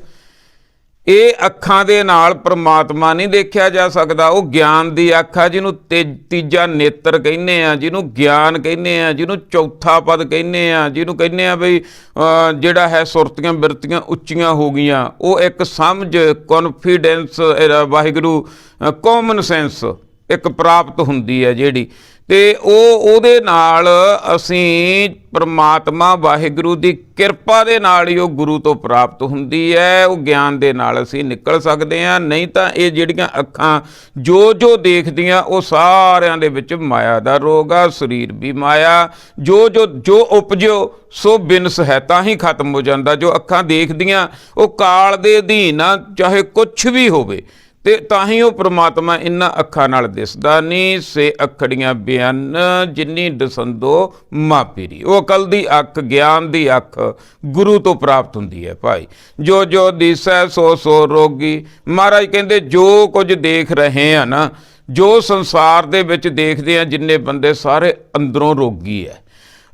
[SPEAKER 1] ਇਹ ਅੱਖਾਂ ਦੇ ਨਾਲ ਪਰਮਾਤਮਾ ਨਹੀਂ ਦੇਖਿਆ ਜਾ ਸਕਦਾ। ਉਹ ਗਿਆਨ ਦੀ ਅੱਖ ਆ, ਜਿਹਨੂੰ ਤੀਜਾ ਨੇਤਰ ਕਹਿੰਦੇ ਆ, ਜਿਹਨੂੰ ਗਿਆਨ ਕਹਿੰਦੇ ਆ, ਜਿਹਨੂੰ ਚੌਥਾ ਪਦ ਕਹਿੰਦੇ ਆ, ਜਿਹਨੂੰ ਕਹਿੰਦੇ ਆ ਬਈ ਜਿਹੜਾ ਹੈ ਸੁਰਤੀਆਂ ਬਿਰਤੀਆਂ ਉੱਚੀਆਂ ਹੋ ਗਈਆਂ। ਉਹ ਇੱਕ ਸਮਝ, ਕੌਨਫੀਡੈਂਸ, ਵਾਹਿਗੁਰੂ ਕਾਮਨ ਸੈਂਸ, ਇੱਕ ਪ੍ਰਾਪਤ ਹੁੰਦੀ ਹੈ ਜਿਹੜੀ, ਤੇ ਉਹਦੇ ਨਾਲ ਅਸੀਂ ਪ੍ਰਮਾਤਮਾ ਵਾਹਿਗੁਰੂ ਦੀ ਕਿਰਪਾ ਦੇ ਨਾਲ ਹੀ ਉਹ ਗੁਰੂ ਤੋਂ ਪ੍ਰਾਪਤ ਹੁੰਦੀ ਹੈ। ਉਹ ਗਿਆਨ ਦੇ ਨਾਲ ਅਸੀਂ ਨਿਕਲ ਸਕਦੇ ਹਾਂ। ਨਹੀਂ ਤਾਂ ਇਹ ਜਿਹੜੀਆਂ ਅੱਖਾਂ ਜੋ ਦੇਖਦੀਆਂ ਉਹ ਸਾਰਿਆਂ ਦੇ ਵਿੱਚ ਮਾਇਆ ਦਾ ਰੋਗ ਆ। ਸਰੀਰ ਵੀ ਮਾਇਆ, ਜੋ ਉਪਜਿਓ ਸੋ ਬਿਨਸ ਹੈ, ਤਾਂ ਹੀ ਖਤਮ ਹੋ ਜਾਂਦਾ। ਜੋ ਅੱਖਾਂ ਦੇਖਦੀਆਂ ਉਹ ਕਾਲ ਦੇ ਅਧੀਨ ਆ, ਚਾਹੇ ਕੁਛ ਵੀ ਹੋਵੇ, ਤੇ ਤਾਂ ਹੀ ਉਹ ਪ੍ਰਮਾਤਮਾ ਇਹਨਾਂ ਅੱਖਾਂ ਨਾਲ ਦਿਸਦਾ ਨਹੀਂ। ਸੇ ਅੱਖੜੀਆਂ ਬਿਆਨ ਜਿੰਨੀ ਦਸੰਦੋ ਮਾਪੀਰੀ, ਉਹ ਅਕਲ ਦੀ ਅੱਖ, ਗਿਆਨ ਦੀ ਅੱਖ ਗੁਰੂ ਤੋਂ ਪ੍ਰਾਪਤ ਹੁੰਦੀ ਹੈ ਭਾਈ। ਜੋ ਦਿਸੈ ਸੋ ਰੋਗੀ। ਮਹਾਰਾਜ ਕਹਿੰਦੇ ਜੋ ਕੁਝ ਦੇਖ ਰਹੇ ਆ ਨਾ, ਜੋ ਸੰਸਾਰ ਦੇ ਵਿੱਚ ਦੇਖਦੇ ਆ ਜਿੰਨੇ ਬੰਦੇ, ਸਾਰੇ ਅੰਦਰੋਂ ਰੋਗੀ ਹੈ।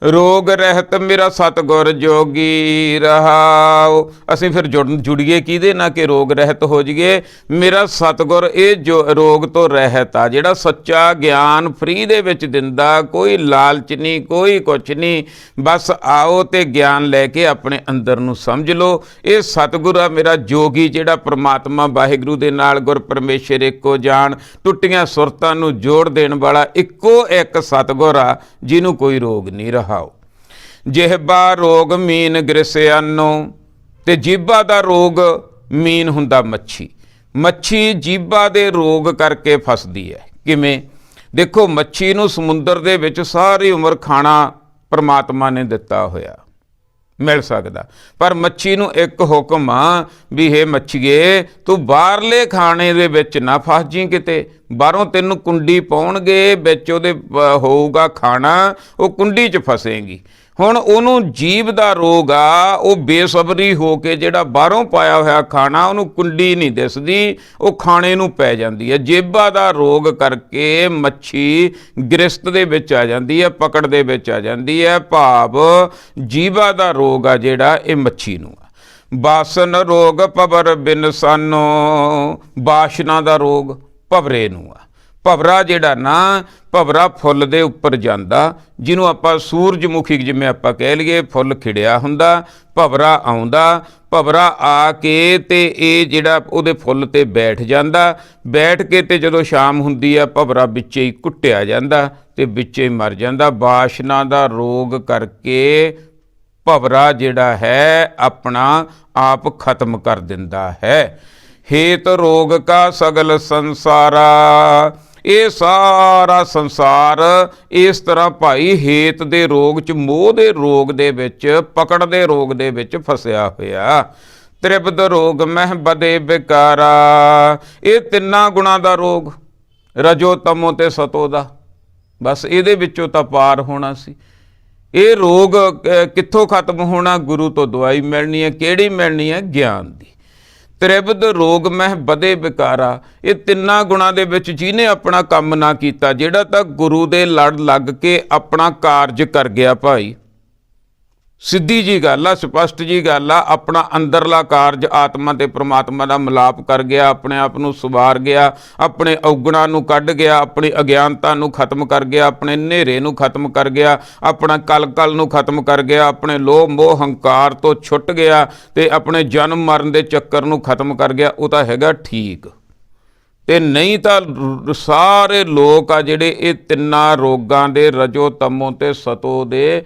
[SPEAKER 1] ਰੋਗ ਰਹਿਤ ਮੇਰਾ ਸਤਿਗੁਰ ਜੋਗੀ ਰਹਾਉ। ਅਸੀਂ ਫਿਰ ਜੁੜੀਏ ਕਿਹਦੇ ਨਾਲ ਕਿ ਰੋਗ ਰਹਿਤ ਹੋ ਜਾਈਏ। ਮੇਰਾ ਸਤਿਗੁਰ ਇਹ ਜੋ ਰੋਗ ਤੋਂ ਰਹਿਤ ਆ, ਜਿਹੜਾ ਸੱਚਾ ਗਿਆਨ ਫ੍ਰੀ ਦੇ ਵਿੱਚ ਦਿੰਦਾ, ਕੋਈ ਲਾਲਚ ਨਹੀਂ, ਕੋਈ ਕੁਛ ਨਹੀਂ। ਬਸ ਆਓ ਤੇ ਗਿਆਨ ਲੈ ਕੇ ਆਪਣੇ ਅੰਦਰ ਨੂੰ ਸਮਝ ਲਓ। ਇਹ ਸਤਿਗੁਰ ਆ ਮੇਰਾ ਜੋਗੀ, ਜਿਹੜਾ ਪ੍ਰਮਾਤਮਾ ਵਾਹਿਗੁਰੂ ਦੇ ਨਾਲ ਗੁਰ ਪਰਮੇਸ਼ਰ ਇੱਕੋ ਜਾਣ, ਟੁੱਟੀਆਂ ਸੁਰਤਾਂ ਨੂੰ ਜੋੜ ਦੇਣ ਵਾਲਾ ਇੱਕੋ ਇੱਕ ਸਤਿਗੁਰ ਆ, ਜਿਹਨੂੰ ਕੋਈ ਰੋਗ ਨਹੀਂ ਰਹਾ। ਜਿਹਬਾ ਰੋਗ ਮੀਨ ਗ੍ਰਿਸਿਆਨੋ, ਤੇ ਜੀਭਾ ਦਾ ਰੋਗ ਮੀਨ ਹੁੰਦਾ ਮੱਛੀ। ਮੱਛੀ ਜੀਭਾ ਦੇ ਰੋਗ ਕਰਕੇ ਫਸਦੀ ਹੈ। ਕਿਵੇਂ? ਦੇਖੋ, ਮੱਛੀ ਨੂੰ ਸਮੁੰਦਰ ਦੇ ਵਿੱਚ ਸਾਰੀ ਉਮਰ ਖਾਣਾ ਪ੍ਰਮਾਤਮਾ ਨੇ ਦਿੱਤਾ ਹੋਇਆ, ਮਿਲ ਸਕਦਾ, ਪਰ ਮੱਛੀ ਨੂੰ ਇੱਕ ਹੁਕਮ ਆ ਵੀ ਹੇ ਮੱਛੀਏ, ਤੂੰ ਬਾਹਰਲੇ ਖਾਣੇ ਦੇ ਵਿੱਚ ਨਾ ਫਸ ਜੀ ਕਿਤੇ। ਬਾਹਰੋਂ ਤੈਨੂੰ ਕੁੰਡੀ ਪਾਉਣਗੇ, ਵਿੱਚ ਉਹਦੇ ਹੋਊਗਾ ਖਾਣਾ, ਉਹ ਕੁੰਡੀ 'ਚ ਫਸੇਗੀ। ਹੁਣ ਉਹਨੂੰ ਜੀਭ ਦਾ ਰੋਗ ਆ, ਉਹ ਬੇਸਬਰੀ ਹੋ ਕੇ ਜਿਹੜਾ ਬਾਹਰੋਂ ਪਾਇਆ ਹੋਇਆ ਖਾਣਾ, ਉਹਨੂੰ ਕੁੰਡੀ ਨਹੀਂ ਦਿਸਦੀ, ਉਹ ਖਾਣੇ ਨੂੰ ਪੈ ਜਾਂਦੀ ਹੈ। ਜੇਬਾਂ ਦਾ ਰੋਗ ਕਰਕੇ ਮੱਛੀ ਗ੍ਰਿਸਤ ਦੇ ਵਿੱਚ ਆ ਜਾਂਦੀ ਹੈ, ਪਕੜ ਦੇ ਵਿੱਚ ਆ ਜਾਂਦੀ ਹੈ। ਭਾਵ ਜੀਭਾ ਦਾ ਰੋਗ ਆ ਜਿਹੜਾ, ਇਹ ਮੱਛੀ ਨੂੰ ਆ। ਬਾਸਨ ਰੋਗ ਭਵਰ ਬਿਨਸਾਨੋ, ਬਾਸ਼ਨਾ ਦਾ ਰੋਗ ਭਵਰੇ ਨੂੰ ਆ। ਭਵਰਾ ਜਿਹੜਾ ਨਾ, ਭਵਰਾ ਫੁੱਲ ਦੇ ਉੱਪਰ ਜਾਂਦਾ, ਜਿਹਨੂੰ ਆਪਾਂ ਸੂਰਜਮੁਖੀ ਜਿਵੇਂ ਆਪਾਂ ਕਹਿ ਲਈਏ, ਫੁੱਲ ਖਿੜਿਆ ਹੁੰਦਾ, ਭਵਰਾ ਆਉਂਦਾ। ਭਵਰਾ ਆ ਕੇ ਤੇ ਇਹ ਜਿਹੜਾ ਉਹਦੇ ਫੁੱਲ ਤੇ ਬੈਠ ਜਾਂਦਾ, ਬੈਠ ਕੇ ਤੇ ਜਦੋਂ ਸ਼ਾਮ ਹੁੰਦੀ ਆ, ਭਵਰਾ ਵਿੱਚੇ ਹੀ ਕੁੱਟਿਆ ਜਾਂਦਾ ਤੇ ਵਿੱਚੇ ਹੀ ਮਰ ਜਾਂਦਾ। ਬਾਸ਼ਨਾ ਦਾ ਰੋਗ ਕਰਕੇ ਭਵਰਾ ਜਿਹੜਾ ਹੈ ਆਪਣਾ ਆਪ ਖਤਮ ਕਰ ਦਿੰਦਾ ਹੈ। ਹੇਤ ਰੋਗ ਕਾ ਸਗਲ ਸੰਸਾਰਾ, ਇਹ ਸਾਰਾ ਸੰਸਾਰ ਇਸ ਤਰ੍ਹਾਂ ਭਾਈ ਹੇਤ ਦੇ ਰੋਗ 'ਚ, ਮੋਹ ਦੇ ਰੋਗ ਦੇ ਵਿੱਚ, ਪਕੜ ਦੇ ਰੋਗ ਦੇ ਵਿੱਚ ਫਸਿਆ ਹੋਇਆ। ਤ੍ਰਿਪਦ ਰੋਗ ਮਹਿ ਬਦੇ ਬਿਕਾਰਾ, ਇਹ ਤਿੰਨਾਂ ਗੁਣਾਂ ਦਾ ਰੋਗ, ਰਜੋ ਤਮੋ ਤੇ ਸਤੋ ਦਾ, ਬਸ ਇਹਦੇ ਵਿੱਚੋਂ ਤਾਂ ਪਾਰ ਹੋਣਾ ਸੀ। ਇਹ ਰੋਗ ਕਿੱਥੋਂ ਖਤਮ ਹੋਣਾ? ਗੁਰੂ ਤੋਂ ਦਵਾਈ ਮਿਲਣੀ ਹੈ। ਕਿਹੜੀ ਮਿਲਣੀ ਹੈ? ਗਿਆਨ ਦੀ। ਤ੍ਰਿਪਦ ਰੋਗ ਮਹਿ ਬਦੇ ਬਿਕਾਰਾ, ਇਹ ਤਿੰਨਾਂ ਗੁਣਾਂ ਦੇ ਵਿੱਚ ਜਿਹਨੇ ਆਪਣਾ ਕੰਮ ਨਾ ਕੀਤਾ, ਜਿਹੜਾ ਤਾਂ ਗੁਰੂ ਦੇ ਲੜ ਲੱਗ ਕੇ ਆਪਣਾ ਕਾਰਜ ਕਰ ਗਿਆ ਭਾਈ, ਸਿੱਧੀ ਜੀ ਗੱਲ ਆ, ਸਪਸ਼ਟ ਜੀ ਗੱਲ ਆ, ਆਪਣਾ ਅੰਦਰਲਾ ਕਾਰਜ ਆਤਮਾ ਤੇ ਪ੍ਰਮਾਤਮਾ ਦਾ ਮਿਲਾਪ ਕਰ ਗਿਆ, ਆਪਣੇ ਆਪ ਨੂੰ ਸੁਵਾਰ ਗਿਆ, ਆਪਣੇ ਔਗਣਾਂ ਨੂੰ ਕੱਢ ਗਿਆ, ਆਪਣੀ ਅਗਿਆਨਤਾ ਨੂੰ ਖਤਮ ਕਰ ਗਿਆ, ਆਪਣੇ ਹਨੇਰੇ ਨੂੰ ਖਤਮ ਕਰ ਗਿਆ, ਆਪਣਾ ਕਲ ਨੂੰ ਖਤਮ ਕਰ ਗਿਆ, ਆਪਣੇ ਲੋਭ ਮੋਹ ਹੰਕਾਰ ਤੋਂ ਛੁੱਟ ਗਿਆ ਤੇ ਆਪਣੇ ਜਨਮ ਮਰਨ ਦੇ ਚੱਕਰ ਨੂੰ ਖਤਮ ਕਰ ਗਿਆ, ਉਹ ਤਾਂ ਹੈਗਾ ਠੀਕ। ਤੇ ਨਹੀਂ ਤਾਂ ਸਾਰੇ ਲੋਕ ਆ ਜਿਹੜੇ ਇਹ ਤਿੰਨਾਂ ਰੋਗਾਂ ਦੇ, ਰਜੋ ਤਮੋ ਤੇ ਸਤੋ ਦੇ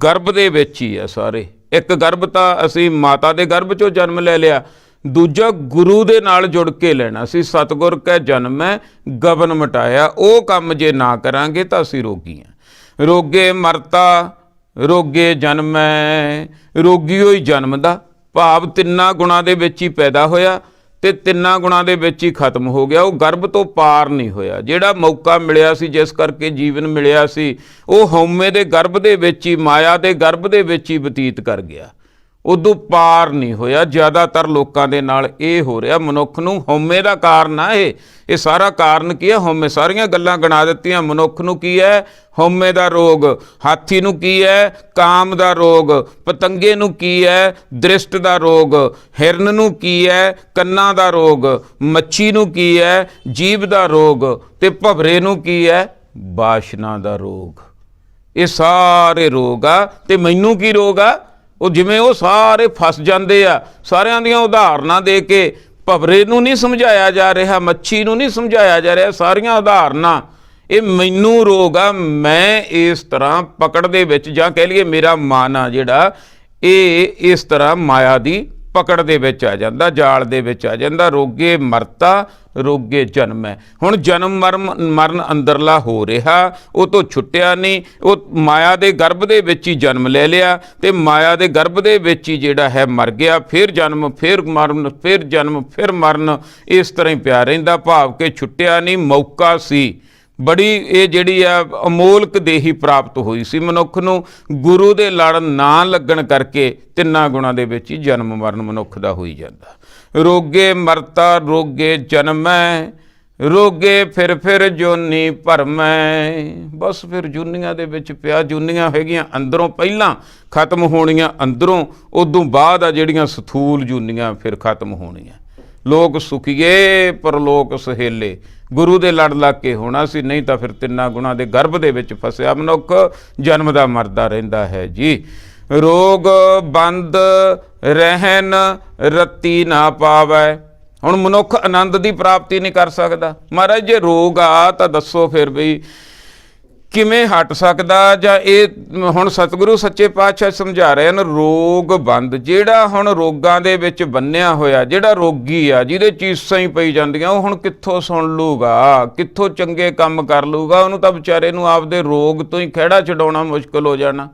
[SPEAKER 1] ਗਰਭ ਦੇ ਵਿੱਚ ਹੀ ਆ ਸਾਰੇ। ਇੱਕ ਗਰਭ ਤਾਂ ਅਸੀਂ ਮਾਤਾ ਦੇ ਗਰਭ 'ਚੋਂ ਜਨਮ ਲੈ ਲਿਆ, ਦੂਜਾ ਗੁਰੂ ਦੇ ਨਾਲ ਜੁੜ ਕੇ ਲੈਣਾ ਸੀ। ਸਤਿਗੁਰ ਕੈ ਜਨਮੈ ਗਬਨ ਮਟਾਇਆ, ਉਹ ਕੰਮ ਜੇ ਨਾ ਕਰਾਂਗੇ ਤਾਂ ਅਸੀਂ ਰੋਗੀ ਹਾਂ। ਰੋਗੇ ਮਰਤਾ ਰੋਗੇ ਜਨਮੈ, ਰੋਗੀ ਹੋਈ ਜਨਮਦਾ, ਭਾਵ ਤਿੰਨਾਂ ਗੁਣਾਂ ਦੇ ਵਿੱਚ ਹੀ ਪੈਦਾ ਹੋਇਆ ਤੇ ਤਿੰਨਾਂ ਗੁਣਾਂ ਦੇ ਵਿੱਚ ਹੀ ਖਤਮ ਹੋ ਗਿਆ। ਉਹ ਗਰਭ ਤੋਂ ਪਾਰ ਨਹੀਂ ਹੋਇਆ। ਜਿਹੜਾ ਮੌਕਾ ਮਿਲਿਆ ਸੀ, ਜਿਸ ਕਰਕੇ ਜੀਵਨ ਮਿਲਿਆ ਸੀ, ਉਹ ਹਉਮੈ ਦੇ ਗਰਭ ਦੇ ਵਿੱਚ ਹੀ, ਮਾਇਆ ਦੇ ਗਰਭ ਦੇ ਵਿੱਚ ਹੀ ਬਤੀਤ ਕਰ ਗਿਆ, ਉਦੋਂ ਪਾਰ ਨਹੀਂ ਹੋਇਆ। ਜ਼ਿਆਦਾਤਰ ਲੋਕਾਂ ਦੇ ਨਾਲ ਇਹ ਹੋ ਰਿਹਾ। ਮਨੁੱਖ ਨੂੰ ਹਉਮੈ ਦਾ ਕਾਰਨ ਆ ਇਹ ਸਾਰਾ ਕਾਰਨ ਕੀ ਹੈ? ਹਉਮੈ। ਸਾਰੀਆਂ ਗੱਲਾਂ ਗਿਣਾ ਦਿੱਤੀਆਂ। ਮਨੁੱਖ ਨੂੰ ਕੀ ਹੈ? ਹਉਮੈ ਦਾ ਰੋਗ। ਹਾਥੀ ਨੂੰ ਕੀ ਹੈ? ਕਾਮ ਦਾ ਰੋਗ। ਪਤੰਗੇ ਨੂੰ ਕੀ ਹੈ? ਦ੍ਰਿਸ਼ਟ ਦਾ ਰੋਗ। ਹਿਰਨ ਨੂੰ ਕੀ ਹੈ? ਕੰਨਾਂ ਦਾ ਰੋਗ। ਮੱਛੀ ਨੂੰ ਕੀ ਹੈ? ਜੀਭ ਦਾ ਰੋਗ। ਤੇ ਭਵਰੇ ਨੂੰ ਕੀ ਹੈ? ਬਾਸ਼ਨਾ ਦਾ ਰੋਗ। ਇਹ ਸਾਰੇ ਰੋਗ ਆ। ਤੇ ਮੈਨੂੰ ਕੀ ਰੋਗ ਆ? ਉਹ ਜਿਵੇਂ ਉਹ ਸਾਰੇ ਫਸ ਜਾਂਦੇ ਆ, ਸਾਰਿਆਂ ਦੀਆਂ ਉਦਾਹਰਨਾਂ ਦੇ ਕੇ ਭਵਰੇ ਨੂੰ ਨਹੀਂ ਸਮਝਾਇਆ ਜਾ ਰਿਹਾ, ਮੱਛੀ ਨੂੰ ਨਹੀਂ ਸਮਝਾਇਆ ਜਾ ਰਿਹਾ। ਸਾਰੀਆਂ ਉਦਾਹਰਨਾਂ ਇਹ ਮੈਨੂੰ ਰੋਗ ਆ, ਮੈਂ ਇਸ ਤਰ੍ਹਾਂ ਪਕੜ ਦੇ ਵਿੱਚ, ਜਾਂ ਕਹਿ ਲਈਏ ਮੇਰਾ ਮਨ ਆ ਜਿਹੜਾ, ਇਹ ਇਸ ਤਰ੍ਹਾਂ ਮਾਇਆ ਦੀ ਪਕੜ ਦੇ ਵਿੱਚ ਆ ਜਾਂਦਾ, ਜਾਲ ਦੇ ਵਿੱਚ ਆ ਜਾਂਦਾ। ਰੋਗੇ ਮਰਤਾ ਰੋਗੇ ਜਨਮ ਹੈ। ਹੁਣ ਜਨਮ ਮਰਨ ਅੰਦਰਲਾ ਹੋ ਰਿਹਾ, ਉਹ ਤੋਂ ਛੁੱਟਿਆ ਨਹੀਂ। ਉਹ ਮਾਇਆ ਦੇ ਗਰਭ ਦੇ ਵਿੱਚ ਹੀ ਜਨਮ ਲੈ ਲਿਆ ਤੇ ਮਾਇਆ ਦੇ ਗਰਭ ਦੇ ਵਿੱਚ ਹੀ ਜਿਹੜਾ ਹੈ ਮਰ ਗਿਆ। ਫਿਰ ਜਨਮ, ਫਿਰ ਮਰਨ, ਫਿਰ ਜਨਮ, ਫਿਰ ਮਰਨ, ਇਸ ਤਰ੍ਹਾਂ ਹੀ ਪਿਆ ਰਹਿੰਦਾ। ਭਾਵ ਕਿ ਛੁੱਟਿਆ ਨਹੀਂ। ਮੌਕਾ ਸੀ ਬੜੀ, ਇਹ ਜਿਹੜੀ ਆ ਅਮੋਲਕ ਦੇਹੀ ਪ੍ਰਾਪਤ ਹੋਈ ਸੀ ਮਨੁੱਖ ਨੂੰ। ਗੁਰੂ ਦੇ ਲੜ ਨਾ ਲੱਗਣ ਕਰਕੇ ਤਿੰਨਾਂ ਗੁਣਾਂ ਦੇ ਵਿੱਚ ਹੀ ਜਨਮ ਮਰਨ ਮਨੁੱਖ ਦਾ ਹੋਈ ਜਾਂਦਾ। ਰੋਗੇ ਮਰਤਾ ਰੋਗੇ ਜਨਮੈ, ਰੋਗੇ ਫਿਰ ਜੋਨੀ ਭਰਮੈ। ਬਸ ਫਿਰ ਜੂਨੀਆਂ ਦੇ ਵਿੱਚ ਪਿਆ। ਜੂਨੀਆਂ ਹੈਗੀਆਂ ਅੰਦਰੋਂ, ਪਹਿਲਾਂ ਖਤਮ ਹੋਣੀਆਂ ਅੰਦਰੋਂ, ਉਦੋਂ ਬਾਅਦ ਆ ਜਿਹੜੀਆਂ ਸਥੂਲ ਜੂਨੀਆਂ ਫਿਰ ਖਤਮ ਹੋਣੀਆਂ। ਲੋਕ ਸੁਖੀਏ ਪਰਲੋਕ ਸਹੇਲੇ, ਗੁਰੂ ਦੇ ਲੜ ਲੱਗ ਕੇ ਹੋਣਾ ਸੀ, ਨਹੀਂ ਤਾਂ ਫਿਰ ਤਿੰਨਾਂ ਗੁਣਾਂ ਦੇ ਗਰਭ ਦੇ ਵਿੱਚ ਫਸਿਆ ਮਨੁੱਖ ਜਨਮ ਦਾ ਮਰਦਾ ਰਹਿੰਦਾ ਹੈ ਜੀ। ਰੋਗ ਬੰਦ ਰਹਿਣ ਰੱਤੀ ਨਾ ਪਾਵੈ। ਹੁਣ ਮਨੁੱਖ ਆਨੰਦ ਦੀ ਪ੍ਰਾਪਤੀ ਨਹੀਂ ਕਰ ਸਕਦਾ। ਮਹਾਰਾਜ ਜੇ ਰੋਗ ਆ ਤਾਂ ਦੱਸੋ ਫਿਰ ਬਈ ਕਿਵੇਂ ਹਟ ਸਕਦਾ? ਜਾਂ ਇਹ ਹੁਣ ਸਤਿਗੁਰੂ ਸੱਚੇ ਪਾਤਸ਼ਾਹ ਸਮਝਾ ਰਹੇ ਹਨ, ਰੋਗ ਬੰਦ। ਜਿਹੜਾ ਹੁਣ ਰੋਗਾਂ ਦੇ ਵਿੱਚ ਬੰਨਿਆ ਹੋਇਆ, ਜਿਹੜਾ ਰੋਗੀ ਆ, ਜਿਹਦੇ ਚੀਸਾਂ ਹੀ ਪਈ ਜਾਂਦੀਆਂ, ਉਹ ਹੁਣ ਕਿੱਥੋਂ ਸੁਣ ਲੂਗਾ, ਕਿੱਥੋਂ ਚੰਗੇ ਕੰਮ ਕਰ ਲੂਗਾ? ਉਹਨੂੰ ਤਾਂ ਵਿਚਾਰੇ ਨੂੰ ਆਪਦੇ ਰੋਗ ਤੋਂ ਹੀ ਖਹਿੜਾ ਛਡਾਉਣਾ ਮੁਸ਼ਕਲ ਹੋ ਜਾਣਾ।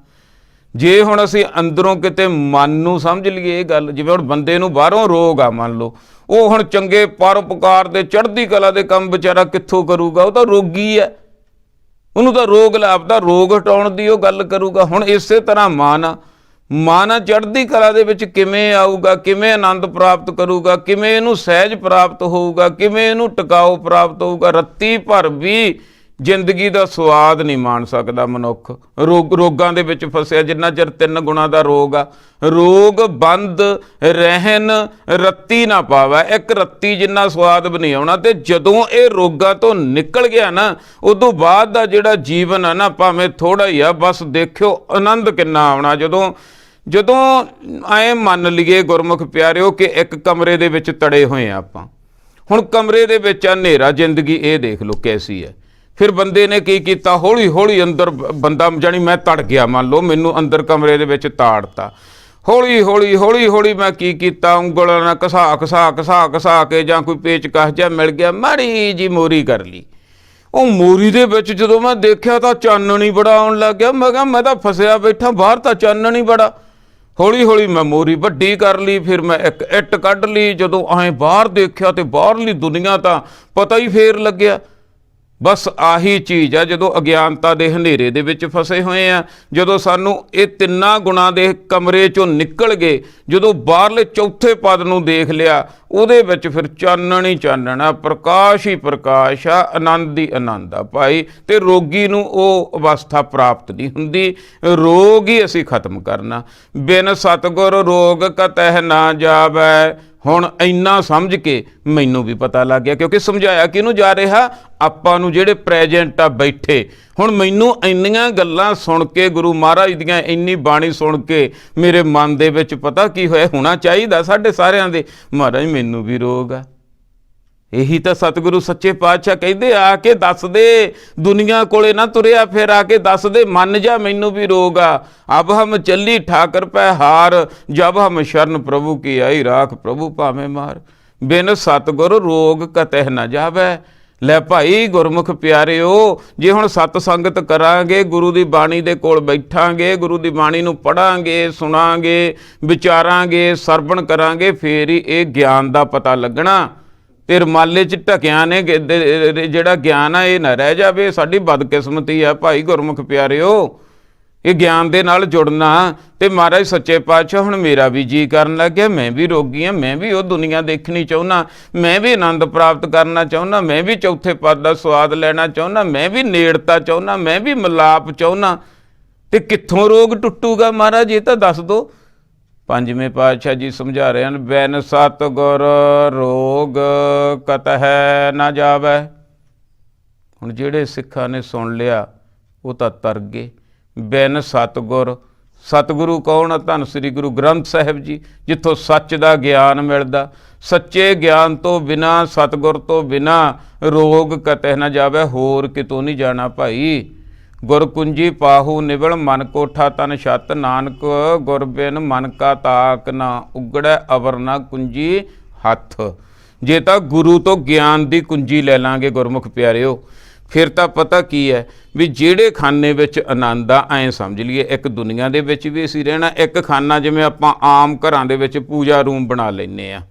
[SPEAKER 1] ਜੇ ਹੁਣ ਅਸੀਂ ਅੰਦਰੋਂ ਕਿਤੇ ਮਨ ਨੂੰ ਸਮਝ ਲਈਏ ਇਹ ਗੱਲ, ਜਿਵੇਂ ਹੁਣ ਬੰਦੇ ਨੂੰ ਬਾਹਰੋਂ ਰੋਗ ਆ, ਮੰਨ ਲਓ, ਉਹ ਹੁਣ ਚੰਗੇ ਪਰਉਪਕਾਰ ਦੇ ਚੜ੍ਹਦੀ ਕਲਾ ਦੇ ਕੰਮ ਵਿਚਾਰਾ ਕਿੱਥੋਂ ਕਰੂਗਾ? ਉਹ ਤਾਂ ਰੋਗੀ ਹੈ, ਉਹਨੂੰ ਤਾਂ ਰੋਗ ਲਾਪਦਾ, ਰੋਗ ਹਟਾਉਣ ਦੀ ਉਹ ਗੱਲ ਕਰੂਗਾ। ਹੁਣ ਇਸੇ ਤਰ੍ਹਾਂ ਮਨ ਚੜ੍ਹਦੀ ਕਲਾ ਦੇ ਵਿੱਚ ਕਿਵੇਂ ਆਊਗਾ, ਕਿਵੇਂ ਆਨੰਦ ਪ੍ਰਾਪਤ ਕਰੂਗਾ, ਕਿਵੇਂ ਇਹਨੂੰ ਸਹਿਜ ਪ੍ਰਾਪਤ ਹੋਊਗਾ, ਕਿਵੇਂ ਇਹਨੂੰ ਟਿਕਾਊ ਪ੍ਰਾਪਤ ਹੋਊਗਾ? ਰੱਤੀ ਭਰ ਵੀ ਜ਼ਿੰਦਗੀ ਦਾ ਸਵਾਦ ਨਹੀਂ ਮਾਣ ਸਕਦਾ ਮਨੁੱਖ। ਰੋਗਾਂ ਦੇ ਵਿੱਚ ਫਸਿਆ ਜਿੰਨਾ ਚਿਰ ਤਿੰਨ ਗੁਣਾਂ ਦਾ ਰੋਗ ਆ। ਰੋਗ ਬੰਦ ਰਹਿਣ ਰੱਤੀ ਨਾ ਪਾਵੈ। ਇੱਕ ਰੱਤੀ ਜਿੰਨਾ ਸਵਾਦ ਵੀ ਨਹੀਂ ਆਉਣਾ। ਤੇ ਜਦੋਂ ਇਹ ਰੋਗਾਂ ਤੋਂ ਨਿਕਲ ਗਿਆ ਨਾ, ਉਦੋਂ ਬਾਅਦ ਦਾ ਜਿਹੜਾ ਜੀਵਨ ਆ ਨਾ, ਭਾਵੇਂ ਥੋੜਾ ਹੀ ਆ, ਬਸ ਦੇਖਿਓ ਆਨੰਦ ਕਿੰਨਾ ਆਉਣਾ। ਜਦੋਂ ਐਂ ਮੰਨ ਲਈਏ ਗੁਰਮੁਖ ਪਿਆਰਿਓ ਕਿ ਇੱਕ ਕਮਰੇ ਦੇ ਵਿੱਚ ਤੜੇ ਹੋਏ ਆ ਆਪਾਂ। ਹੁਣ ਕਮਰੇ ਦੇ ਵਿੱਚ ਹਨੇਰਾ, ਜ਼ਿੰਦਗੀ ਇਹ ਦੇਖ ਲਓ ਕੈਸੀ ਹੈ। ਫਿਰ ਬੰਦੇ ਨੇ ਕੀ ਕੀਤਾ, ਹੌਲੀ ਹੌਲੀ ਅੰਦਰ ਬੰਦਾ, ਜਾਣੀ ਮੈਂ ਤੜ ਗਿਆ, ਮੰਨ ਲਓ ਮੈਨੂੰ ਅੰਦਰ ਕਮਰੇ ਦੇ ਵਿੱਚ ਤਾੜਤਾ। ਹੌਲੀ ਹੌਲੀ ਮੈਂ ਕੀ ਕੀਤਾ, ਉਂਗਲਾਂ ਨਾਲ ਘਸਾ ਕੇ ਜਾਂ ਕੋਈ ਪੇਚਕਸ ਜਿਹਾ ਮਿਲ ਗਿਆ, ਮਾੜੀ ਜੀ ਮੋਰੀ ਕਰ ਲਈ। ਉਹ ਮੋਰੀ ਦੇ ਵਿੱਚ ਜਦੋਂ ਮੈਂ ਦੇਖਿਆ ਤਾਂ ਚਾਨਣ ਹੀ ਬੜਾ ਆਉਣ ਲੱਗ ਗਿਆ। ਮੈਂ ਕਿਹਾ ਮੈਂ ਤਾਂ ਫਸਿਆ ਬੈਠਾ, ਬਾਹਰ ਤਾਂ ਚਾਨਣ ਹੀ ਬੜਾ। ਹੌਲੀ ਮੈਂ ਮੋਰੀ ਵੱਡੀ ਕਰ ਲਈ। ਫਿਰ ਮੈਂ ਇੱਕ ਇੱਟ ਕੱਢ ਲਈ। ਜਦੋਂ ਐਂ ਬਾਹਰ ਦੇਖਿਆ ਤੇ ਬਾਹਰਲੀ ਦੁਨੀਆ ਤਾਂ ਪਤਾ ਹੀ ਫੇਰ ਲੱਗਿਆ। ਬਸ ਆਹੀ ਚੀਜ਼ ਆ ਜਦੋਂ ਅਗਿਆਨਤਾ ਦੇ ਹਨੇਰੇ ਦੇ ਵਿੱਚ ਫਸੇ ਹੋਏ ਆ। ਜਦੋਂ ਸਾਨੂੰ ਇਹ ਤਿੰਨਾਂ ਗੁਣਾਂ ਦੇ ਕਮਰੇ ਚੋਂ ਨਿਕਲ ਗਏ, ਜਦੋਂ ਬਾਹਰਲੇ ਚੌਥੇ ਪਦ ਨੂੰ ਦੇਖ ਲਿਆ, ਉਹਦੇ ਵਿੱਚ ਫਿਰ ਚਾਨਣ ਹੀ ਚਾਨਣ ਆ, ਪ੍ਰਕਾਸ਼ ਹੀ ਪ੍ਰਕਾਸ਼ ਆ, ਆਨੰਦ ਹੀ ਆਨੰਦ ਆ ਭਾਈ। ਤੇ ਰੋਗੀ ਨੂੰ ਉਹ ਅਵਸਥਾ ਪ੍ਰਾਪਤ ਨਹੀਂ ਹੁੰਦੀ। ਰੋਗ ਹੀ ਅਸੀਂ ਖਤਮ ਕਰਨਾ। ਬਿਨ ਸਤਿਗੁਰ ਰੋਗ ਕਤਹਿ ਨਾ ਜਾਵੈ। ਹੁਣ ਇੰਨਾ ਸਮਝ ਕੇ ਮੈਨੂੰ ਵੀ ਪਤਾ ਲੱਗ ਗਿਆ, ਕਿਉਂਕਿ ਸਮਝਾਇਆ ਕਿਹਨੂੰ ਜਾ ਰਿਹਾ? ਆਪਾਂ ਨੂੰ, ਜਿਹੜੇ ਪ੍ਰੈਜੈਂਟ ਆ ਬੈਠੇ। ਹੁਣ ਮੈਨੂੰ ਇੰਨੀਆਂ ਗੱਲਾਂ ਸੁਣ ਕੇ, ਗੁਰੂ ਮਹਾਰਾਜ ਦੀਆਂ ਇੰਨੀ ਬਾਣੀ ਸੁਣ ਕੇ ਮੇਰੇ ਮਨ ਦੇ ਵਿੱਚ ਪਤਾ ਕੀ ਹੋਇਆ, ਹੋਣਾ ਚਾਹੀਦਾ ਸਾਡੇ ਸਾਰਿਆਂ ਦੇ, ਮਹਾਰਾਜ ਮੈਨੂੰ ਵੀ ਰੋਗ ਆ। ਇਹੀ ਤਾਂ ਸਤਿਗੁਰੂ ਸੱਚੇ ਪਾਤਸ਼ਾਹ ਕਹਿੰਦੇ, ਆ ਕੇ ਦੱਸ ਦੇ, ਦੁਨੀਆ ਕੋਲੇ ਨਾ ਤੁਰਿਆ ਫਿਰ, ਆ ਕੇ ਦੱਸ ਦੇ, ਮੰਨ ਜਾ ਮੈਨੂੰ ਵੀ ਰੋਗ ਆ। ਅਬ ਹਮ ਚੱਲੀ ਠਾਕਰ ਪੈ ਹਾਰ, ਜਬ ਹਮ ਸ਼ਰਨ ਪ੍ਰਭੂ ਕੀ ਆਈ ਰਾਖ, ਪ੍ਰਭੂ ਭਾਵੇਂ ਮਾਰ। ਬਿਨ ਸਤਿਗੁਰ ਰੋਗ ਕਤਹਿ ਨਾ ਜਾਵੈ। ਲੈ ਭਾਈ ਗੁਰਮੁਖ ਪਿਆਰਿਓ, ਜੇ ਹੁਣ ਸਤ ਸੰਗਤ ਕਰਾਂਗੇ, ਗੁਰੂ ਦੀ ਬਾਣੀ ਦੇ ਕੋਲ ਬੈਠਾਂਗੇ, ਗੁਰੂ ਦੀ ਬਾਣੀ ਨੂੰ ਪੜ੍ਹਾਂਗੇ, ਸੁਣਾਂਗੇ, ਵਿਚਾਰਾਂਗੇ, ਸਰਵਣ ਕਰਾਂਗੇ, ਫੇਰ ਹੀ ਇਹ ਗਿਆਨ ਦਾ ਪਤਾ ਲੱਗਣਾ। ਤੇ ਰਮਾਲੇ 'ਚ ਢਕਿਆਂ ਨੇ ਜਿਹੜਾ ਗਿਆਨ ਆ ਇਹ ਨਾ ਰਹਿ ਜਾਵੇ। ਸਾਡੀ ਬਦਕਿਸਮਤੀ ਆ ਭਾਈ ਗੁਰਮੁਖ ਪਿਆਰਿਓ, ਇਹ ਗਿਆਨ ਦੇ ਨਾਲ ਜੁੜਨਾ। ਤੇ ਮਹਾਰਾਜ ਸੱਚੇ ਪਾਤਸ਼ਾਹ ਹੁਣ ਮੇਰਾ ਵੀ ਜੀ ਕਰਨ ਲੱਗ ਗਿਆ। ਮੈਂ ਵੀ ਰੋਗੀ ਹਾਂ, ਮੈਂ ਵੀ ਉਹ ਦੁਨੀਆ ਦੇਖਣੀ ਚਾਹੁੰਦਾ, ਮੈਂ ਵੀ ਆਨੰਦ ਪ੍ਰਾਪਤ ਕਰਨਾ ਚਾਹੁੰਦਾ, ਮੈਂ ਵੀ ਚੌਥੇ ਪਦ ਦਾ ਸਵਾਦ ਲੈਣਾ ਚਾਹੁੰਦਾ, ਮੈਂ ਵੀ ਨੇੜਤਾ ਚਾਹੁੰਦਾ, ਮੈਂ ਵੀ ਮਿਲਾਪ ਚਾਹੁੰਦਾ। ਤੇ ਕਿੱਥੋਂ ਰੋਗ ਟੁੱਟੂਗਾ ਮਹਾਰਾਜ, ਇਹ ਤਾਂ ਦੱਸ ਦਿਓ। ਪੰਜਵੇਂ ਪਾਤਸ਼ਾਹ ਜੀ ਸਮਝਾ ਰਹੇ ਹਨ, ਬਿਨ ਸਤਿਗੁਰ ਰੋਗ ਕਤਹਿ ਨਾ ਜਾਵੈ। ਹੁਣ ਜਿਹੜੇ ਸਿੱਖਾਂ ਨੇ ਸੁਣ ਲਿਆ ਉਹ ਤਾਂ ਤਰ ਗਏ। ਬਿਨ ਸਤਿਗੁਰ, ਸਤਿਗੁਰੂ ਕੌਣ ਆ? ਧੰਨ ਸ੍ਰੀ ਗੁਰੂ ਗ੍ਰੰਥ ਸਾਹਿਬ ਜੀ, ਜਿੱਥੋਂ ਸੱਚ ਦਾ ਗਿਆਨ ਮਿਲਦਾ। ਸੱਚੇ ਗਿਆਨ ਤੋਂ ਬਿਨਾਂ, ਸਤਿਗੁਰ ਤੋਂ ਬਿਨਾਂ ਰੋਗ ਕਤਹਿ ਨਾ ਜਾਵੇ, ਹੋਰ ਕਿਤੋਂ ਨਹੀਂ ਜਾਣਾ ਭਾਈ। ਗੁਰ ਕੁੰਜੀ ਪਾਹੂ ਨਿਵਲ ਮਨ ਕੋਠਾ ਤਨ ਛੱਤ, ਨਾਨਕ ਗੁਰ ਬਿਨ ਮਨ ਕਾ ਤਾਕ ਨਾ ਉਗੜੈ, ਅਵਰ ਨਾ ਕੁੰਜੀ ਹੱਥ। ਜੇ ਤਾਂ ਗੁਰੂ ਤੋਂ ਗਿਆਨ ਦੀ ਕੁੰਜੀ ਲੈ ਲਾਂਗੇ ਗੁਰਮੁਖ ਪਿਆਰਿਓ, ਫਿਰ ਤਾਂ ਪਤਾ ਕੀ ਹੈ ਵੀ ਜਿਹੜੇ ਖਾਨੇ ਵਿੱਚ ਆਨੰਦ ਆ, ਐਂ ਸਮਝ ਲਈਏ ਇੱਕ ਦੁਨੀਆ ਦੇ ਵਿੱਚ ਵੀ ਅਸੀਂ ਰਹਿਣਾ। ਇੱਕ ਖਾਨਾ ਜਿਵੇਂ ਆਪਾਂ ਆਮ ਘਰਾਂ ਦੇ ਵਿੱਚ ਪੂਜਾ ਰੂਮ ਬਣਾ ਲੈਂਦੇ ਆ,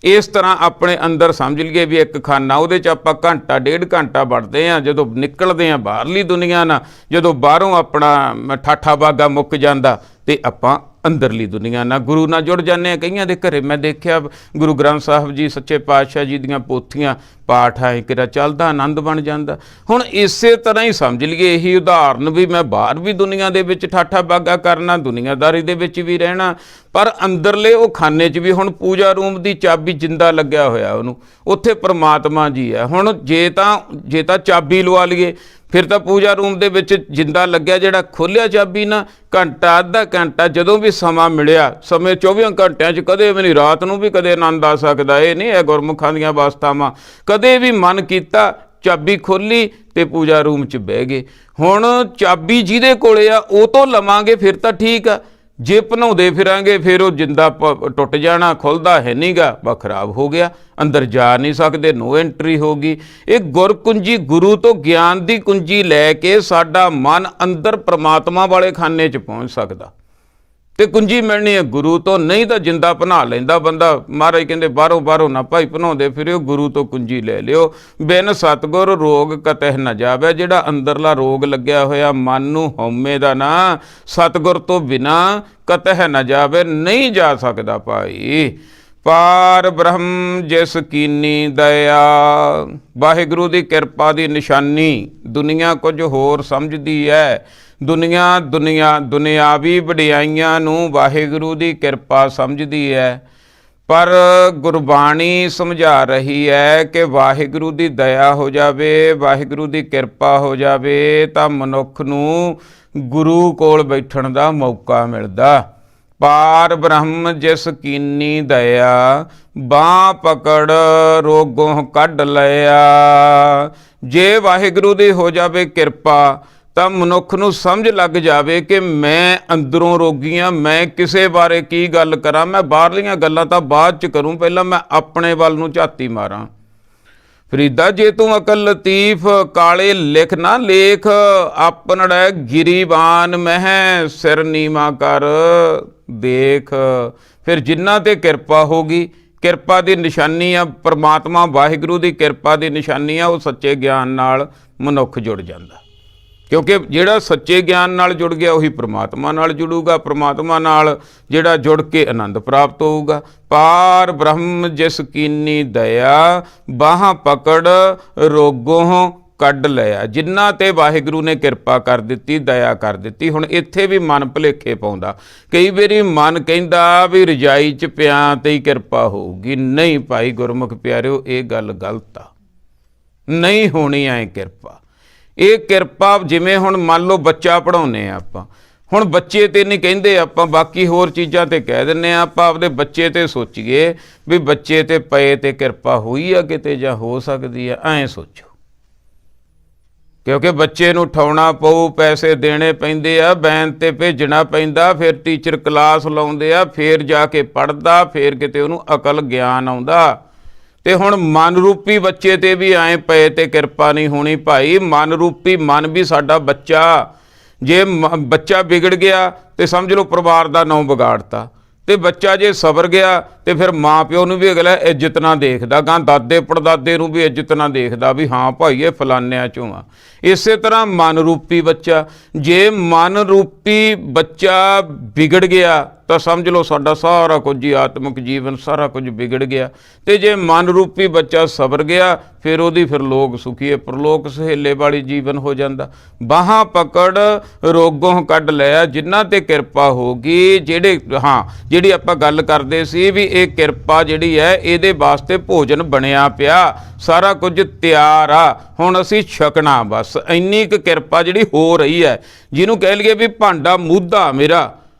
[SPEAKER 1] ਇਸ ਤਰ੍ਹਾਂ ਆਪਣੇ ਅੰਦਰ ਸਮਝ ਲਈਏ ਵੀ ਇੱਕ ਖਾਨਾ, ਉਹਦੇ 'ਚ ਆਪਾਂ ਘੰਟਾ ਡੇਢ ਘੰਟਾ ਵੜਦੇ ਹਾਂ। ਜਦੋਂ ਨਿਕਲਦੇ ਹਾਂ ਬਾਹਰਲੀ ਦੁਨੀਆ ਨਾਲ, ਜਦੋਂ ਬਾਹਰੋਂ ਆਪਣਾ ਠਾਠਾ ਬਾਗਾ ਮੁੱਕ ਜਾਂਦਾ ਤੇ ਆਪਾਂ ਅੰਦਰਲੀ ਦੁਨੀਆ ਨਾਲ ਗੁਰੂ ਨਾਲ ਜੁੜ ਜਾਂਦੇ ਹਾਂ। ਕਈਆਂ ਦੇ ਘਰੇ ਮੈਂ ਦੇਖਿਆ ਗੁਰੂ ਗ੍ਰੰਥ ਸਾਹਿਬ ਜੀ ਸੱਚੇ ਪਾਤਸ਼ਾਹ ਜੀ ਦੀਆਂ ਪੋਥੀਆਂ ਪਾਠ ਹੈ ਕਿਰਾ ਚੱਲਦਾ, ਆਨੰਦ ਬਣ ਜਾਂਦਾ। ਹੁਣ ਇਸੇ ਤਰ੍ਹਾਂ ਹੀ ਸਮਝ ਲਈਏ, ਇਹੀ ਉਦਾਹਰਨ ਵੀ ਮੈਂ ਬਾਹਰ ਵੀ ਦੁਨੀਆ ਦੇ ਵਿੱਚ ਠਾਠਾ ਬਾਗਾ ਕਰਨਾ, ਦੁਨੀਆਦਾਰੀ ਦੇ ਵਿੱਚ ਵੀ ਰਹਿਣਾ, ਪਰ ਅੰਦਰਲੇ ਉਹ ਖਾਨੇ 'ਚ ਵੀ ਹੁਣ ਪੂਜਾ ਰੂਮ ਦੀ ਚਾਬੀ ਜਿੰਦਾ ਲੱਗਿਆ ਹੋਇਆ ਉਹਨੂੰ, ਉੱਥੇ ਪ੍ਰਮਾਤਮਾ ਜੀ ਹੈ। ਹੁਣ ਜੇ ਤਾਂ ਚਾਬੀ ਲਵਾ ਲਈਏ, ਫਿਰ ਤਾਂ ਪੂਜਾ ਰੂਮ ਦੇ ਵਿੱਚ ਜਿੰਦਾ ਲੱਗਿਆ, ਜਿਹੜਾ ਖੋਲ੍ਹਿਆ ਚਾਬੀ ਨਾ, ਘੰਟਾ ਅੱਧਾ ਘੰਟਾ ਜਦੋਂ ਵੀ ਸਮਾਂ ਮਿਲਿਆ, ਸਮੇਂ 24 ਘੰਟਿਆਂ 'ਚ ਕਦੇ ਵੀ ਨਹੀਂ, ਰਾਤ ਨੂੰ ਵੀ ਕਦੇ ਆਨੰਦ ਆ ਸਕਦਾ। ਇਹ ਨਹੀਂ ਹੈ ਗੁਰਮੁਖਾਂ ਦੀਆਂ ਅਵਸਥਾਵਾਂ। ਕਦੇ ਵੀ ਮਨ ਕੀਤਾ, ਚਾਬੀ ਖੋਲ੍ਹੀ ਤੇ ਪੂਜਾ ਰੂਮ 'ਚ ਬਹਿ ਗਏ। ਹੁਣ ਚਾਬੀ ਜਿਹਦੇ ਕੋਲੇ ਆ ਉਹ ਤੋਂ ਲਵਾਂਗੇ ਫਿਰ ਤਾਂ ਠੀਕ ਆ, ਜੇ ਭਨਾਉਂਦੇ ਫਿਰਾਂਗੇ ਫਿਰ ਉਹ ਜਿੰਦਾ ਟੁੱਟ ਜਾਣਾ, ਖੁੱਲ੍ਹਦਾ ਹੈ ਨਹੀਂ ਗਾ, ਬਾ ਖਰਾਬ ਹੋ ਗਿਆ, ਅੰਦਰ ਜਾ ਨਹੀਂ ਸਕਦੇ, ਨੋ ਐਂਟਰੀ ਹੋ ਗਈ। ਇਹ ਗੁਰ ਕੁੰਜੀ, ਗੁਰੂ ਤੋਂ ਗਿਆਨ ਦੀ ਕੁੰਜੀ ਲੈ ਕੇ ਸਾਡਾ ਮਨ ਅੰਦਰ ਪ੍ਰਮਾਤਮਾ ਵਾਲੇ ਖਾਨੇ 'ਚ ਪਹੁੰਚ ਸਕਦਾ। ਤੇ ਕੁੰਜੀ ਮਿਲਣੀ ਹੈ ਗੁਰੂ ਤੋਂ, ਨਹੀਂ ਤਾਂ ਜਿੰਦਾ ਭਨਾ ਲੈਂਦਾ ਬੰਦਾ। ਮਹਾਰਾਜ ਕਹਿੰਦੇ ਬਾਹਰੋਂ ਨਾ ਭਾਈ ਭਨਾਉਂਦੇ ਫਿਰਿਓ, ਗੁਰੂ ਤੋਂ ਕੁੰਜੀ ਲੈ ਲਿਓ। ਬਿਨ ਸਤਿਗੁਰ ਰੋਗ ਕਤਹਿ ਨਾ ਜਾਵੇ। ਜਿਹੜਾ ਅੰਦਰਲਾ ਰੋਗ ਲੱਗਿਆ ਹੋਇਆ ਮਨ ਨੂੰ, ਹਉਮੈ ਦਾ ਨਾ, ਸਤਿਗੁਰ ਤੋਂ ਬਿਨਾਂ ਕਤਹਿ ਨਾ ਜਾਵੇ, ਨਹੀਂ ਜਾ ਸਕਦਾ ਭਾਈ। ਪਾਰ ਬ੍ਰਹਮ ਜਿਸ ਕੀਨੀ ਦਇਆ। ਵਾਹਿਗੁਰੂ ਦੀ ਕਿਰਪਾ ਦੀ ਨਿਸ਼ਾਨੀ ਦੁਨੀਆ ਕੁਝ ਹੋਰ ਸਮਝਦੀ ਹੈ। ਦੁਨਿਆਵੀ ਵਡਿਆਈਆਂ ਨੂੰ ਵਾਹਿਗੁਰੂ ਦੀ ਕਿਰਪਾ ਸਮਝਦੀ ਹੈ, ਪਰ ਗੁਰਬਾਣੀ ਸਮਝਾ ਰਹੀ ਹੈ ਕਿ ਵਾਹਿਗੁਰੂ ਦੀ ਦਇਆ ਹੋ ਜਾਵੇ, ਵਾਹਿਗੁਰੂ ਦੀ ਕਿਰਪਾ ਹੋ ਜਾਵੇ ਤਾਂ ਮਨੁੱਖ ਨੂੰ ਗੁਰੂ ਕੋਲ ਬੈਠਣ ਦਾ ਮੌਕਾ ਮਿਲਦਾ। ਪਾਰ ਬ੍ਰਹਮ ਜਿਸ ਕੀਨੀ ਦਇਆ, ਬਾਂਹ ਪਕੜ ਰੋਗੋਂ ਕੱਢ ਲਿਆ। ਜੇ ਵਾਹਿਗੁਰੂ ਦੀ ਹੋ ਜਾਵੇ ਕਿਰਪਾ ਤਾਂ ਮਨੁੱਖ ਨੂੰ ਸਮਝ ਲੱਗ ਜਾਵੇ ਕਿ ਮੈਂ ਅੰਦਰੋਂ ਰੋਗੀ ਹਾਂ, ਮੈਂ ਕਿਸੇ ਬਾਰੇ ਕੀ ਗੱਲ ਕਰਾਂ, ਮੈਂ ਬਾਹਰਲੀਆਂ ਗੱਲਾਂ ਤਾਂ ਬਾਅਦ 'ਚ ਕਰੂੰ, ਪਹਿਲਾਂ ਮੈਂ ਆਪਣੇ ਵੱਲ ਨੂੰ ਝਾਤੀ ਮਾਰਾਂ। ਫਰੀਦਾ ਜੇ ਤੂੰ ਅਕਲ ਲਤੀਫ, ਕਾਲੇ ਲਿਖ ਨਾ ਲੇਖ, ਆਪਨੜੈ ਗਿਰੀਬਾਨ ਮਹਿ, ਸਿਰ ਨੀਵਾਂ ਕਰ ਦੇਖ। ਫਿਰ ਜਿਨ੍ਹਾਂ ਤੇ ਕਿਰਪਾ ਹੋਗੀ, ਕਿਰਪਾ ਦੀ ਨਿਸ਼ਾਨੀ ਆ ਪਰਮਾਤਮਾ ਵਾਹਿਗੁਰੂ ਦੀ ਕਿਰਪਾ ਦੀ ਨਿਸ਼ਾਨੀ ਆ, ਉਹ ਸੱਚੇ ਗਿਆਨ ਨਾਲ ਮਨੁੱਖ ਜੁੜ ਜਾਂਦਾ। ਕਿਉਂਕਿ ਜਿਹੜਾ ਸੱਚੇ ਗਿਆਨ ਨਾਲ ਜੁੜ ਗਿਆ ਉਹੀ ਪ੍ਰਮਾਤਮਾ ਨਾਲ ਜੁੜੂਗਾ, ਪ੍ਰਮਾਤਮਾ ਨਾਲ ਜਿਹੜਾ ਜੁੜ ਕੇ ਆਨੰਦ ਪ੍ਰਾਪਤ ਹੋਊਗਾ। ਪਾਰ ਬ੍ਰਹਮ ਜਿਸ ਕੀਨੀ ਦਇਆ, ਬਾਹਾਂ ਪਕੜ ਰੋਗੋਂ ਕੱਢ ਲਿਆ। ਜਿਨ੍ਹਾਂ ਤੇ ਵਾਹਿਗੁਰੂ ਨੇ ਕਿਰਪਾ ਕਰ ਦਿੱਤੀ, ਦਇਆ ਕਰ ਦਿੱਤੀ। ਹੁਣ ਇੱਥੇ ਵੀ ਮਨ ਭੁਲੇਖੇ ਪਾਉਂਦਾ, ਕਈ ਵਾਰੀ ਮਨ ਕਹਿੰਦਾ ਵੀ ਰਜਾਈ 'ਚ ਪਿਆ ਤੇ ਹੀ ਕਿਰਪਾ ਹੋਊਗੀ। ਨਹੀਂ ਭਾਈ ਗੁਰਮੁਖ ਪਿਆਰਿਓ, ਇਹ ਗੱਲ ਗਲਤ ਆ, ਨਹੀਂ ਹੋਣੀ ਐ ਕਿਰਪਾ। ਇਹ ਕਿਰਪਾ ਜਿਵੇਂ ਹੁਣ ਮੰਨ ਲਓ ਬੱਚਾ ਪੜ੍ਹਾਉਂਦੇ ਆ ਆਪਾਂ, ਹੁਣ ਬੱਚੇ ਤੇ ਨਹੀਂ ਕਹਿੰਦੇ ਆਪਾਂ, ਬਾਕੀ ਹੋਰ ਚੀਜ਼ਾਂ ਤੇ ਕਹਿ ਦਿੰਦੇ ਆ ਆਪਾਂ। ਆਪਦੇ ਬੱਚੇ ਤੇ ਸੋਚੀਏ ਵੀ ਬੱਚੇ ਤੇ ਪਏ ਤੇ ਕਿਰਪਾ ਹੋਈ ਆ ਕਿਤੇ ਜਾਂ ਹੋ ਸਕਦੀ ਆ, ਐਂ ਸੋਚੋ। ਕਿਉਂਕਿ ਬੱਚੇ ਨੂੰ ਉਠਾਉਣਾ ਪਊ, ਪੈਸੇ ਦੇਣੇ ਪੈਂਦੇ ਆ, ਵੈਨ ਤੇ ਭੇਜਣਾ ਪੈਂਦਾ, ਫਿਰ ਟੀਚਰ ਕਲਾਸ ਲਾਉਂਦੇ ਆ, ਫਿਰ ਜਾ ਕੇ ਪੜ੍ਹਦਾ, ਫਿਰ ਕਿਤੇ ਉਹਨੂੰ ਅਕਲ ਗਿਆਨ ਆਉਂਦਾ। ਤੇ ਹੁਣ ਮਨ ਰੂਪੀ ਬੱਚੇ ਤੇ ਵੀ ਐਂ ਪਏ ਤੇ ਕਿਰਪਾ ਨਹੀਂ ਹੋਣੀ ਭਾਈ। ਮਨ ਰੂਪੀ ਮਨ ਵੀ ਸਾਡਾ ਬੱਚਾ, ਜੇ ਬੱਚਾ ਵਿਗੜ ਗਿਆ ਤੇ ਸਮਝ ਲਓ ਪਰਿਵਾਰ ਦਾ ਨਾਂ ਵਿਗਾੜਤਾ। ਤੇ ਬੱਚਾ ਜੇ ਸਬਰ ਗਿਆ ਤੇ ਫਿਰ ਮਾਂ ਪਿਓ ਨੂੰ ਵੀ ਅਗਲਾ ਇੱਜ਼ਤ ਨਾਲ ਦੇਖਦਾ, ਗਾਂ ਦਾਦੇ ਪੜਦਾਦੇ ਨੂੰ ਵੀ ਇੱਜ਼ਤ ਨਾਲ ਦੇਖਦਾ ਵੀ ਹਾਂ ਭਾਈ ਇਹ ਫਲਾਨਿਆਂ ਚੋਂ ਆ। ਇਸੇ ਤਰ੍ਹਾਂ ਮਨ ਰੂਪੀ ਬੱਚਾ, ਜੇ ਮਨ ਰੂਪੀ ਬੱਚਾ ਵਿਗੜ ਗਿਆ ਤਾਂ ਸਮਝ ਲਓ ਸਾਡਾ ਸਾਰਾ ਕੁਝ ਹੀ, ਆਤਮਿਕ ਜੀਵਨ ਸਾਰਾ ਕੁਝ ਵਿਗੜ ਗਿਆ। ਤੇ ਜੇ ਮਨ ਰੂਪੀ ਬੱਚਾ ਸਬਰ ਗਿਆ, ਫਿਰ ਉਹਦੀ ਫਿਰ ਲੋਕ ਸੁਖੀਏ ਪ੍ਰਲੋਕ ਸਹੇਲੇ ਵਾਲੀ ਜੀਵਨ ਹੋ ਜਾਂਦਾ। ਬਾਹਾਂ ਪਕੜ ਰੋਗੋਂ ਕੱਢ ਲਿਆ, ਜਿਨ੍ਹਾਂ ਤੇ ਕਿਰਪਾ ਹੋਗੀ। ਜਿਹੜੀ ਆਪਾਂ ਗੱਲ ਕਰਦੇ ਸੀ ਵੀ ਇਹ ਕਿਰਪਾ ਜਿਹੜੀ ਹੈ ਇਹਦੇ ਵਾਸਤੇ ਭੋਜਨ ਬਣਿਆ ਪਿਆ, ਸਾਰਾ ਕੁਝ ਤਿਆਰ ਆ, ਹੁਣ ਅਸੀਂ ਛਕਣਾ ਬਸ। ਇੰਨੀ ਕੁ ਕਿਰਪਾ ਜਿਹੜੀ ਹੋ ਰਹੀ ਹੈ, ਜਿਹਨੂੰ ਕਹਿ ਲਈਏ ਵੀ ਭਾਂਡਾ ਮੂਧਾ ਮੇਰਾ,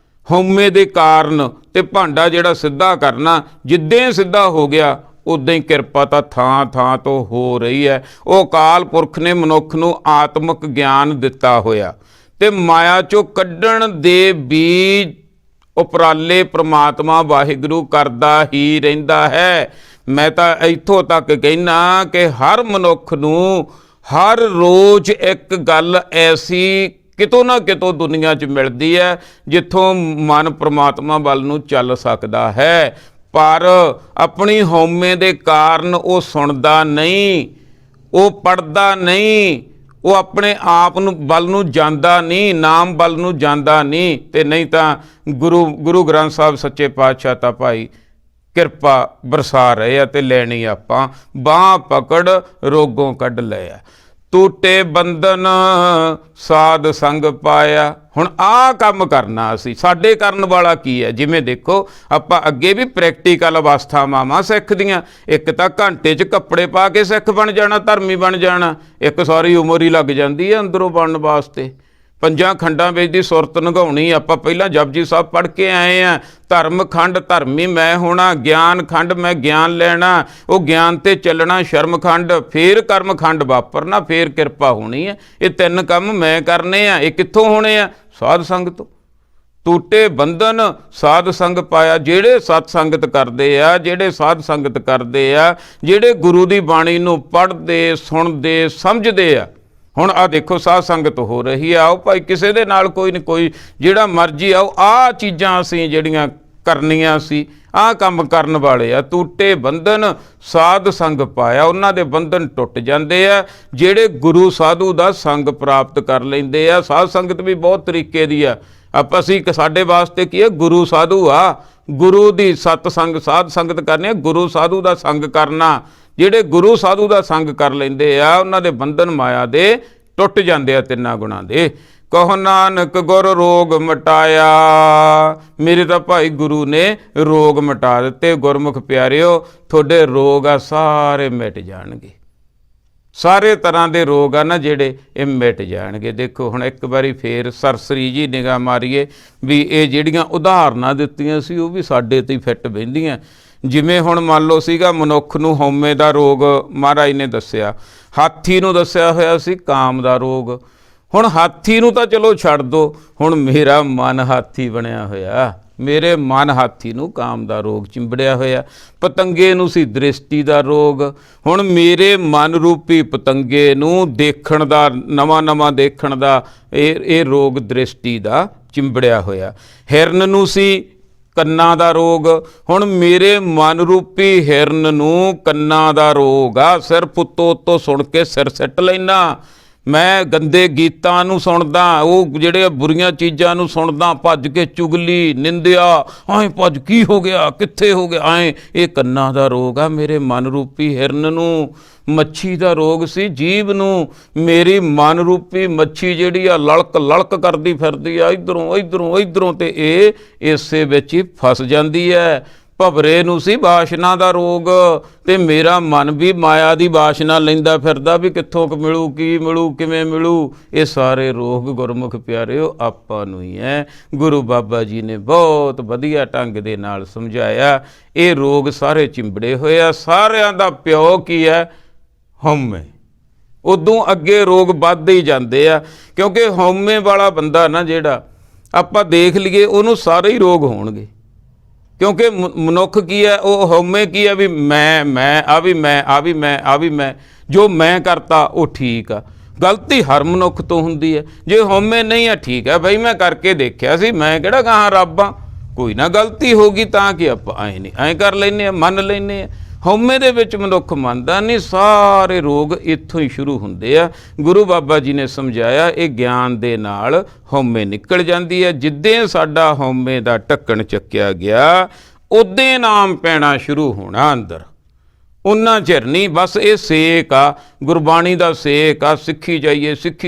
[SPEAKER 1] ਹਉਮੈ ਦੇ ਕਾਰਨ ਤੇ ਭਾਂਡਾ ਜਿਹੜਾ ਸਿੱਧਾ ਕਰਨਾ, ਜਿੱਦਾਂ ਸਿੱਧਾ ਹੋ ਗਿਆ ਉੱਦਾਂ ਹੀ ਕਿਰਪਾ ਤਾਂ ਥਾਂ ਥਾਂ ਤੋਂ ਹੋ ਰਹੀ ਹੈ। ਉਹ ਅਕਾਲ ਪੁਰਖ ਨੇ ਮਨੁੱਖ ਨੂੰ ਆਤਮਿਕ ਗਿਆਨ ਦਿੱਤਾ ਹੋਇਆ ਤੇ ਮਾਇਆ ਚੋਂ ਕੱਢਣ ਦੇ ਬੀਜ ਉਪਰਾਲੇ ਪ੍ਰਮਾਤਮਾ ਵਾਹਿਗੁਰੂ ਕਰਦਾ ਹੀ ਰਹਿੰਦਾ ਹੈ। ਮੈਂ ਤਾਂ ਇੱਥੋਂ ਤੱਕ ਕਹਿਣਾ ਕਿ ਹਰ ਮਨੁੱਖ ਨੂੰ ਹਰ ਰੋਜ਼ ਇੱਕ ਗੱਲ ਐਸੀ ਕਿਤੋਂ ਨਾ ਕਿਤੋਂ ਦੁਨੀਆ 'ਚ ਮਿਲਦੀ ਹੈ ਜਿੱਥੋਂ ਮਨ ਪ੍ਰਮਾਤਮਾ ਵੱਲ ਨੂੰ ਚੱਲ ਸਕਦਾ ਹੈ, ਪਰ ਆਪਣੀ ਹਉਮੈ ਦੇ ਕਾਰਨ ਉਹ ਸੁਣਦਾ ਨਹੀਂ, ਉਹ ਪੜ੍ਹਦਾ ਨਹੀਂ, ਉਹ ਆਪਣੇ ਆਪ ਨੂੰ ਵੱਲ ਨੂੰ ਜਾਂਦਾ ਨਹੀਂ, ਨਾਮ ਵੱਲ ਨੂੰ ਜਾਂਦਾ ਨਹੀਂ। ਤੇ ਨਹੀਂ ਤਾਂ ਗੁਰੂ ਗ੍ਰੰਥ ਸਾਹਿਬ ਸੱਚੇ ਪਾਤਸ਼ਾਹ ਤਾਂ ਭਾਈ ਕਿਰਪਾ ਬਰਸਾ ਰਹੇ ਆ ਤੇ ਲੈਣੀ ਆਪਾਂ ਬਾਂਹ ਪਕੜ ਰੋਗੋਂ ਕੱਢ ਲਿਆ। ਟੂਟੇ ਬੰਧਨ ਸਾਧ ਸੰਗ ਪਾਇਆ। ਹੁਣ ਆਹ ਕੰਮ ਕਰਨਾ ਅਸੀਂ, ਸਾਡੇ ਕਰਨ ਵਾਲਾ ਕੀ ਹੈ? ਜਿਵੇਂ ਦੇਖੋ ਆਪਾਂ ਅੱਗੇ ਵੀ ਪ੍ਰੈਕਟੀਕਲ ਅਵਸਥਾਵਾਂ ਸਿੱਖ ਦੀਆਂ, ਇੱਕ ਤਾਂ ਘੰਟੇ 'ਚ ਕੱਪੜੇ ਪਾ ਕੇ ਸਿੱਖ ਬਣ ਜਾਣਾ, ਧਰਮੀ ਬਣ ਜਾਣਾ, ਇੱਕ ਸਾਰੀ ਉਮਰ ਹੀ ਲੱਗ ਜਾਂਦੀ ਹੈ ਅੰਦਰੋਂ ਬਣਨ ਵਾਸਤੇ। 5 ਖੰਡਾਂ ਵਿੱਚ ਦੀ ਸੁਰਤ ਨਿਗਾਉਣੀ। ਆਪਾਂ ਪਹਿਲਾਂ ਜਪਜੀ ਸਾਹਿਬ ਪੜ੍ਹ ਕੇ ਆਏ ਆ, ਧਰਮ ਖੰਡ ਧਰਮੀ ਮੈਂ ਹੋਣਾ, ਗਿਆਨ ਖੰਡ ਮੈਂ ਗਿਆਨ ਲੈਣਾ, ਉਹ ਗਿਆਨ ਤੇ ਚੱਲਣਾ, ਸ਼ਰਮ ਖੰਡ, ਫੇਰ ਕਰਮ ਖੰਡ ਵਾਪਰਨਾ, ਫੇਰ ਕਿਰਪਾ ਹੋਣੀ ਹੈ। ਇਹ 3 ਕੰਮ ਮੈਂ ਕਰਨੇ ਆ। ਇਹ ਕਿੱਥੋਂ ਹੋਣੇ ਆ? ਸਾਧ ਸੰਗ ਤੋਂ। ਟੂਟੇ ਬੰਧਨ ਸਾਧ ਸੰਗ ਪਾਇਆ। ਜਿਹੜੇ ਸਤ ਸੰਗਤ ਕਰਦੇ ਆ, ਜਿਹੜੇ ਸਾਧ ਸੰਗਤ ਕਰਦੇ ਆ, ਜਿਹੜੇ ਗੁਰੂ ਦੀ ਬਾਣੀ ਨੂੰ ਪੜ੍ਹਦੇ ਸੁਣਦੇ ਸਮਝਦੇ ਆ। ਹੁਣ ਆਹ ਦੇਖੋ ਸਾਧ ਸੰਗਤ ਹੋ ਰਹੀ ਆ, ਆਓ ਭਾਈ ਕਿਸੇ ਦੇ ਨਾਲ ਕੋਈ ਨਹੀਂ ਕੋਈ ਜਿਹੜਾ ਮਰਜ਼ੀ ਆਓ, ਆਹ ਚੀਜ਼ਾਂ ਅਸੀਂ ਜਿਹੜੀਆਂ ਕਰਨੀਆਂ ਸੀ, ਆਹ ਕੰਮ ਕਰਨ ਵਾਲੇ ਆ। ਟੂਟੇ ਬੰਧਨ ਸਾਧ ਸੰਗ ਪਾਇਆ। ਉਹਨਾਂ ਦੇ ਬੰਧਨ ਟੁੱਟ ਜਾਂਦੇ ਆ ਜਿਹੜੇ ਗੁਰੂ ਸਾਧੂ ਦਾ ਸੰਗ ਪ੍ਰਾਪਤ ਕਰ ਲੈਂਦੇ ਆ। ਸਾਧ ਸੰਗਤ ਵੀ ਬਹੁਤ ਤਰੀਕੇ ਦੀ ਆ। ਅਸੀਂ ਸਾਡੇ ਵਾਸਤੇ ਕੀ ਹੈ? ਗੁਰੂ ਸਾਧੂ ਆ, ਗੁਰੂ ਦੀ ਸਤ ਸੰਗ ਸਾਧ ਸੰਗਤ ਕਰਨੀ ਆ, ਗੁਰੂ ਸਾਧੂ ਦਾ ਸੰਗ ਕਰਨਾ। ਜਿਹੜੇ ਗੁਰੂ ਸਾਧੂ ਦਾ ਸੰਗ ਕਰ ਲੈਂਦੇ ਆ ਉਹਨਾਂ ਦੇ ਬੰਧਨ ਮਾਇਆ ਦੇ ਟੁੱਟ ਜਾਂਦੇ ਆ 3 ਗੁਣਾਂ ਦੇ। ਕਹੋ ਨਾਨਕ ਗੁਰ ਰੋਗ ਮਟਾਇਆ। ਮੇਰੇ ਤਾਂ ਭਾਈ ਗੁਰੂ ਨੇ ਰੋਗ ਮਿਟਾ ਦਿੱਤੇ। ਗੁਰਮੁਖ ਪਿਆਰਿਓ, ਤੁਹਾਡੇ ਰੋਗ ਆ ਸਾਰੇ ਮਿਟ ਜਾਣਗੇ। ਸਾਰੇ ਤਰ੍ਹਾਂ ਦੇ ਰੋਗ ਆ ਨਾ ਜਿਹੜੇ, ਇਹ ਮਿਟ ਜਾਣਗੇ। ਦੇਖੋ ਹੁਣ ਇੱਕ ਵਾਰੀ ਫੇਰ ਸਰਸਰੀ ਜੀ ਨਿਗਾਹ ਮਾਰੀਏ ਵੀ ਇਹ ਜਿਹੜੀਆਂ ਉਦਾਹਰਨਾਂ ਦਿੱਤੀਆਂ ਸੀ ਉਹ ਵੀ ਸਾਡੇ 'ਤੇ ਹੀ ਫਿੱਟ ਬਹਿੰਦੀਆਂ। ਜਿਵੇਂ ਹੁਣ ਮੰਨ ਲਓ ਸੀਗਾ ਮਨੁੱਖ ਨੂੰ ਹਉਮੈ ਦਾ ਰੋਗ ਮਹਾਰਾਜ ਨੇ ਦੱਸਿਆ, ਹਾਥੀ ਨੂੰ ਦੱਸਿਆ ਹੋਇਆ ਸੀ ਕਾਮ ਦਾ ਰੋਗ। ਹੁਣ ਹਾਥੀ ਨੂੰ ਤਾਂ ਚਲੋ ਛੱਡ ਦਿਓ, ਹੁਣ ਮੇਰਾ ਮਨ ਹਾਥੀ ਬਣਿਆ ਹੋਇਆ, ਮੇਰੇ ਮਨ ਹਾਥੀ ਨੂੰ ਕਾਮ ਦਾ ਰੋਗ ਚਿੰਬੜਿਆ ਹੋਇਆ। ਪਤੰਗੇ ਨੂੰ ਸੀ ਦ੍ਰਿਸ਼ਟੀ ਦਾ ਰੋਗ। ਹੁਣ ਮੇਰੇ ਮਨ ਰੂਪੀ ਪਤੰਗੇ ਨੂੰ ਦੇਖਣ ਦਾ, ਨਵਾਂ ਦੇਖਣ ਦਾ ਇਹ ਰੋਗ ਦ੍ਰਿਸ਼ਟੀ ਦਾ ਚਿੰਬੜਿਆ ਹੋਇਆ। ਹਿਰਨ ਨੂੰ ਸੀ ਕੰਨਾਂ ਦਾ ਰੋਗ। ਹੁਣ ਮੇਰੇ ਮਨ ਰੂਪੀ ਹਿਰਨ ਨੂੰ ਕੰਨਾਂ ਦਾ ਰੋਗ ਆ। ਸਿਰਫ ਉੱਤੋਂ ਸੁਣ ਕੇ ਸਿਰ ਸਿੱਟ ਲੈਣਾ। ਮੈਂ ਗੰਦੇ ਗੀਤਾਂ ਨੂੰ ਸੁਣਦਾ, ਉਹ ਜਿਹੜੇ ਬੁਰੀਆਂ ਚੀਜ਼ਾਂ ਨੂੰ ਸੁਣਦਾ, ਭੱਜ ਕੇ ਚੁਗਲੀ ਨਿੰਦਿਆ, ਐਂ ਭੱਜ ਕੀ ਹੋ ਗਿਆ, ਕਿੱਥੇ ਹੋ ਗਿਆ, ਐਂ। ਇਹ ਕੰਨਾਂ ਦਾ ਰੋਗ ਆ ਮੇਰੇ ਮਨ ਰੂਪੀ ਹਿਰਨ ਨੂੰ। ਮੱਛੀ ਦਾ ਰੋਗ ਸੀ ਜੀਭ ਨੂੰ। ਮੇਰੀ ਮਨ ਰੂਪੀ ਮੱਛੀ ਜਿਹੜੀ ਆ ਲਲਕ ਕਰਦੀ ਫਿਰਦੀ ਆ ਇੱਧਰੋਂ ਤੇ ਇਹ ਇਸੇ ਵਿੱਚ ਹੀ ਫਸ ਜਾਂਦੀ ਹੈ। ਭਵਰੇ ਨੂੰ ਸੀ ਵਾਸ਼ਨਾ ਦਾ ਰੋਗ, ਤੇ ਮੇਰਾ ਮਨ ਵੀ ਮਾਇਆ ਦੀ ਵਾਸ਼ਨਾ ਲੈਂਦਾ ਫਿਰਦਾ ਵੀ ਕਿੱਥੋਂ ਮਿਲੂ, ਕੀ ਮਿਲੂ, ਕਿਵੇਂ ਮਿਲੂ। ਇਹ ਸਾਰੇ ਰੋਗ ਗੁਰਮੁਖ ਪਿਆਰਿਓ ਆਪਾਂ ਨੂੰ ਹੀ ਹੈ। ਗੁਰੂ ਬਾਬਾ ਜੀ ਨੇ ਬਹੁਤ ਵਧੀਆ ਢੰਗ ਦੇ ਨਾਲ ਸਮਝਾਇਆ। ਇਹ ਰੋਗ ਸਾਰੇ ਚਿੰਬੜੇ ਹੋਏ ਆ। ਸਾਰਿਆਂ ਦਾ ਪਿਓ ਕੀ ਹੈ? ਹਉਮੈ। ਉਦੋਂ ਅੱਗੇ ਰੋਗ ਵੱਧਦੇ ਹੀ ਜਾਂਦੇ ਆ, ਕਿਉਂਕਿ ਹਉਮੈ ਵਾਲਾ ਬੰਦਾ ਨਾ ਜਿਹੜਾ ਆਪਾਂ ਦੇਖ ਲਈਏ ਉਹਨੂੰ ਸਾਰੇ ਹੀ ਰੋਗ ਹੋਣਗੇ। ਕਿਉਂਕਿ ਮਨੁੱਖ ਕੀ ਹੈ? ਉਹ ਹਉਮੈ ਕੀ ਹੈ ਵੀ ਮੈਂ ਆ ਵੀ ਮੈਂ ਜੋ ਮੈਂ ਕਰਤਾ ਉਹ ਠੀਕ ਆ। ਗਲਤੀ ਹਰ ਮਨੁੱਖ ਤੋਂ ਹੁੰਦੀ ਹੈ। ਜੇ ਹਉਮੈ ਨਹੀਂ ਆ, ਠੀਕ ਹੈ ਬਈ ਮੈਂ ਕਰਕੇ ਦੇਖਿਆ ਸੀ, ਮੈਂ ਕਿਹੜਾ ਕਹਾਂ ਰੱਬ ਆ, ਕੋਈ ਨਾ ਗਲਤੀ ਹੋ ਗਈ ਤਾਂ ਕਿ ਆਪਾਂ ਐਂ ਕਰ ਲੈਂਦੇ ਆ, ਮੰਨ ਲੈਂਦੇ ਆ। ਹਉਮੈ ਦੇ ਵਿੱਚ ਮਨੁੱਖ ਮੰਨਦਾ ਨਹੀਂ। ਸਾਰੇ ਰੋਗ ਇੱਥੋਂ ਹੀ ਸ਼ੁਰੂ ਹੁੰਦੇ ਆ। ਗੁਰੂ ਬਾਬਾ ਜੀ ਨੇ ਸਮਝਾਇਆ ਇਹ ਗਿਆਨ ਦੇ ਨਾਲ ਹਉਮੈ ਨਿਕਲ ਜਾਂਦੀ ਹੈ। ਜਿੱਦਾਂ ਸਾਡਾ ਹਉਮੈ ਦਾ ਢੱਕਣ ਚੱਕਿਆ ਗਿਆ ਉਦੋਂ ਨਾਮ ਪੈਣਾ ਸ਼ੁਰੂ ਹੋਣਾ ਅੰਦਰ। ਉਹਨਾਂ ਚਿਰ ਨਹੀਂ। ਬਸ ਇਹ ਸੇਕ ਆ, ਗੁਰਬਾਣੀ ਦਾ ਸੇਕ ਆ। ਸਿੱਖੀ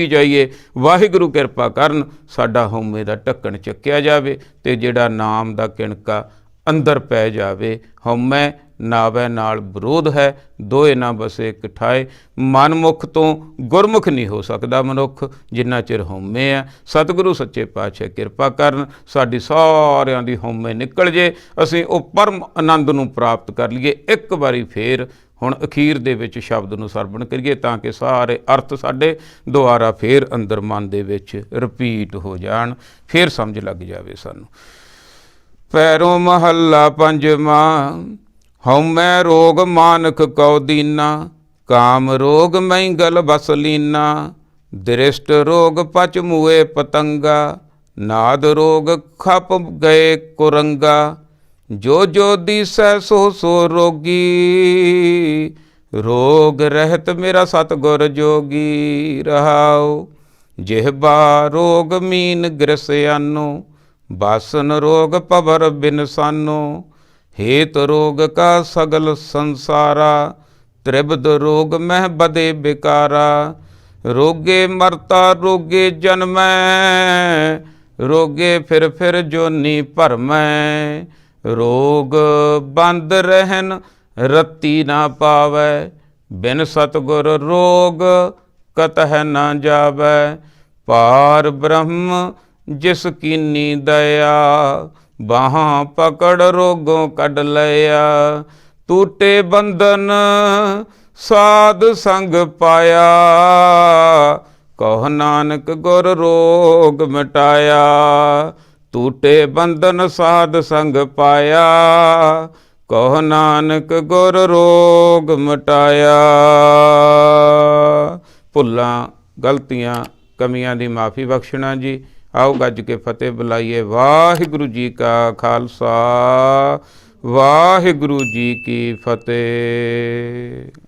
[SPEAKER 1] ਜਾਈਏ। ਵਾਹਿਗੁਰੂ ਕਿਰਪਾ ਕਰਨ ਸਾਡਾ ਹਉਮੈ ਦਾ ਢੱਕਣ ਚੱਕਿਆ ਜਾਵੇ ਤੇ ਜਿਹੜਾ ਨਾਮ ਦਾ ਕਿਣਕਾ ਅੰਦਰ ਪੈ ਜਾਵੇ। ਹਉਮੈ ਨਾਵੈ ਨਾਲ ਵਿਰੋਧ ਹੈ, ਦੋਏ ਨਾ ਬਸੇ ਇਕਠਾਏ। ਮਨਮੁਖ ਤੋਂ ਗੁਰਮੁਖ ਨਹੀਂ ਹੋ ਸਕਦਾ ਮਨੁੱਖ ਜਿੰਨਾ ਚਿਰ ਹਉਮੈ ਹੈ। ਸਤਿਗੁਰੂ ਸੱਚੇ ਪਾਤਸ਼ਾਹ ਕਿਰਪਾ ਕਰਨ, ਸਾਡੀ ਸਾਰਿਆਂ ਦੀ ਹਉਮੈ ਨਿਕਲ ਜੇ, ਅਸੀਂ ਉਹ ਪਰਮ ਆਨੰਦ ਨੂੰ ਪ੍ਰਾਪਤ ਕਰ ਲਈਏ। ਇੱਕ ਵਾਰੀ ਫੇਰ ਹੁਣ ਅਖੀਰ ਦੇ ਵਿੱਚ ਸ਼ਬਦ ਨੂੰ ਸਰਵਣ ਕਰੀਏ ਤਾਂ ਕਿ ਸਾਰੇ ਅਰਥ ਸਾਡੇ ਦੁਬਾਰਾ ਫੇਰ ਅੰਦਰ ਮਨ ਦੇ ਵਿੱਚ ਰਿਪੀਟ ਹੋ ਜਾਣ, ਫੇਰ ਸਮਝ ਲੱਗ ਜਾਵੇ ਸਾਨੂੰ। ਪੈਰੋਂ ਮਹੱਲਾ ਪੰਜਵਾਂ। ਹਉਮੈ ਰੋਗ ਮਾਨਕ ਕਉ ਦੀਨਾ, ਕਾਮ ਰੋਗ ਮਹਿੰਗਲ ਬਸ ਲੀਨਾ। ਦ੍ਰਿਸ਼ਟ ਰੋਗ ਪਚ ਮੂਏ ਪਤੰਗਾ, ਨਾਦ ਰੋਗ ਖਪ ਗਏ ਕੁਰੰਗਾ। ਜੋ ਜੋ ਦੀਸੈ ਸੋ ਸੋ ਰੋਗੀ, ਰੋਗ ਰਹਿਤ ਮੇਰਾ ਸਤਿਗੁਰ ਜੋਗੀ। ਰਹਾਉ ਜਿਹਬਾ ਰੋਗ ਮੀਨ ਗ੍ਰਸਿਆਨੋ, ਬਾਸਨ ਰੋਗ ਪਵਰ ਬਿਨ ਸਾਨੋ। ਹੇਤ ਰੋਗ ਕਾ ਸਗਲ ਸੰਸਾਰਾ, ਤ੍ਰਿਬਦ ਰੋਗ ਮਹਿ ਬਦੇ ਬਿਕਾਰਾ। ਰੋਗੇ ਮਰਤਾ ਰੋਗੇ ਜਨਮੈ, ਰੋਗੇ ਫਿਰ ਫਿਰ ਜੋਨੀ ਭਰਮੈ। ਰੋਗ ਬੰਦ ਰਹਿਨ ਰਤੀ ਨਾ ਪਾਵੈ, ਬਿਨ ਸਤਿਗੁਰ ਰੋਗ ਕਤਹਿ ਨਾ ਜਾਵੈ। ਪਾਰ ਬ੍ਰਹਮ ਜਿਸ ਕੀਨੀ ਦਇਆ, ਬਾਹਾਂ ਪਕੜ ਰੋਗੋਂ ਕੱਢ ਲਿਆ। ਟੂਟੇ ਬੰਧਨ ਸਾਧ ਸੰਗ ਪਾਇਆ, ਕਹੁ ਨਾਨਕ ਗੁਰ ਰੋਗ ਮਿਟਾਇਆ। ਟੂਟੇ ਬੰਧਨ ਸਾਧ ਸੰਗ ਪਾਇਆ, ਕਹੁ ਨਾਨਕ ਗੁਰ ਰੋਗ ਮਿਟਾਇਆ। ਭੁੱਲਾਂ ਗਲਤੀਆਂ ਕਮੀਆਂ ਦੀ ਮਾਫੀ ਬਖਸ਼ਣਾ ਜੀ। ਆਓ ਗੱਜ ਕੇ ਫਤਿਹ ਬੁਲਾਈਏ। ਵਾਹਿਗੁਰੂ ਜੀ ਕਾ ਖਾਲਸਾ, ਵਾਹਿਗੁਰੂ ਜੀ ਕੀ ਫਤਿਹ।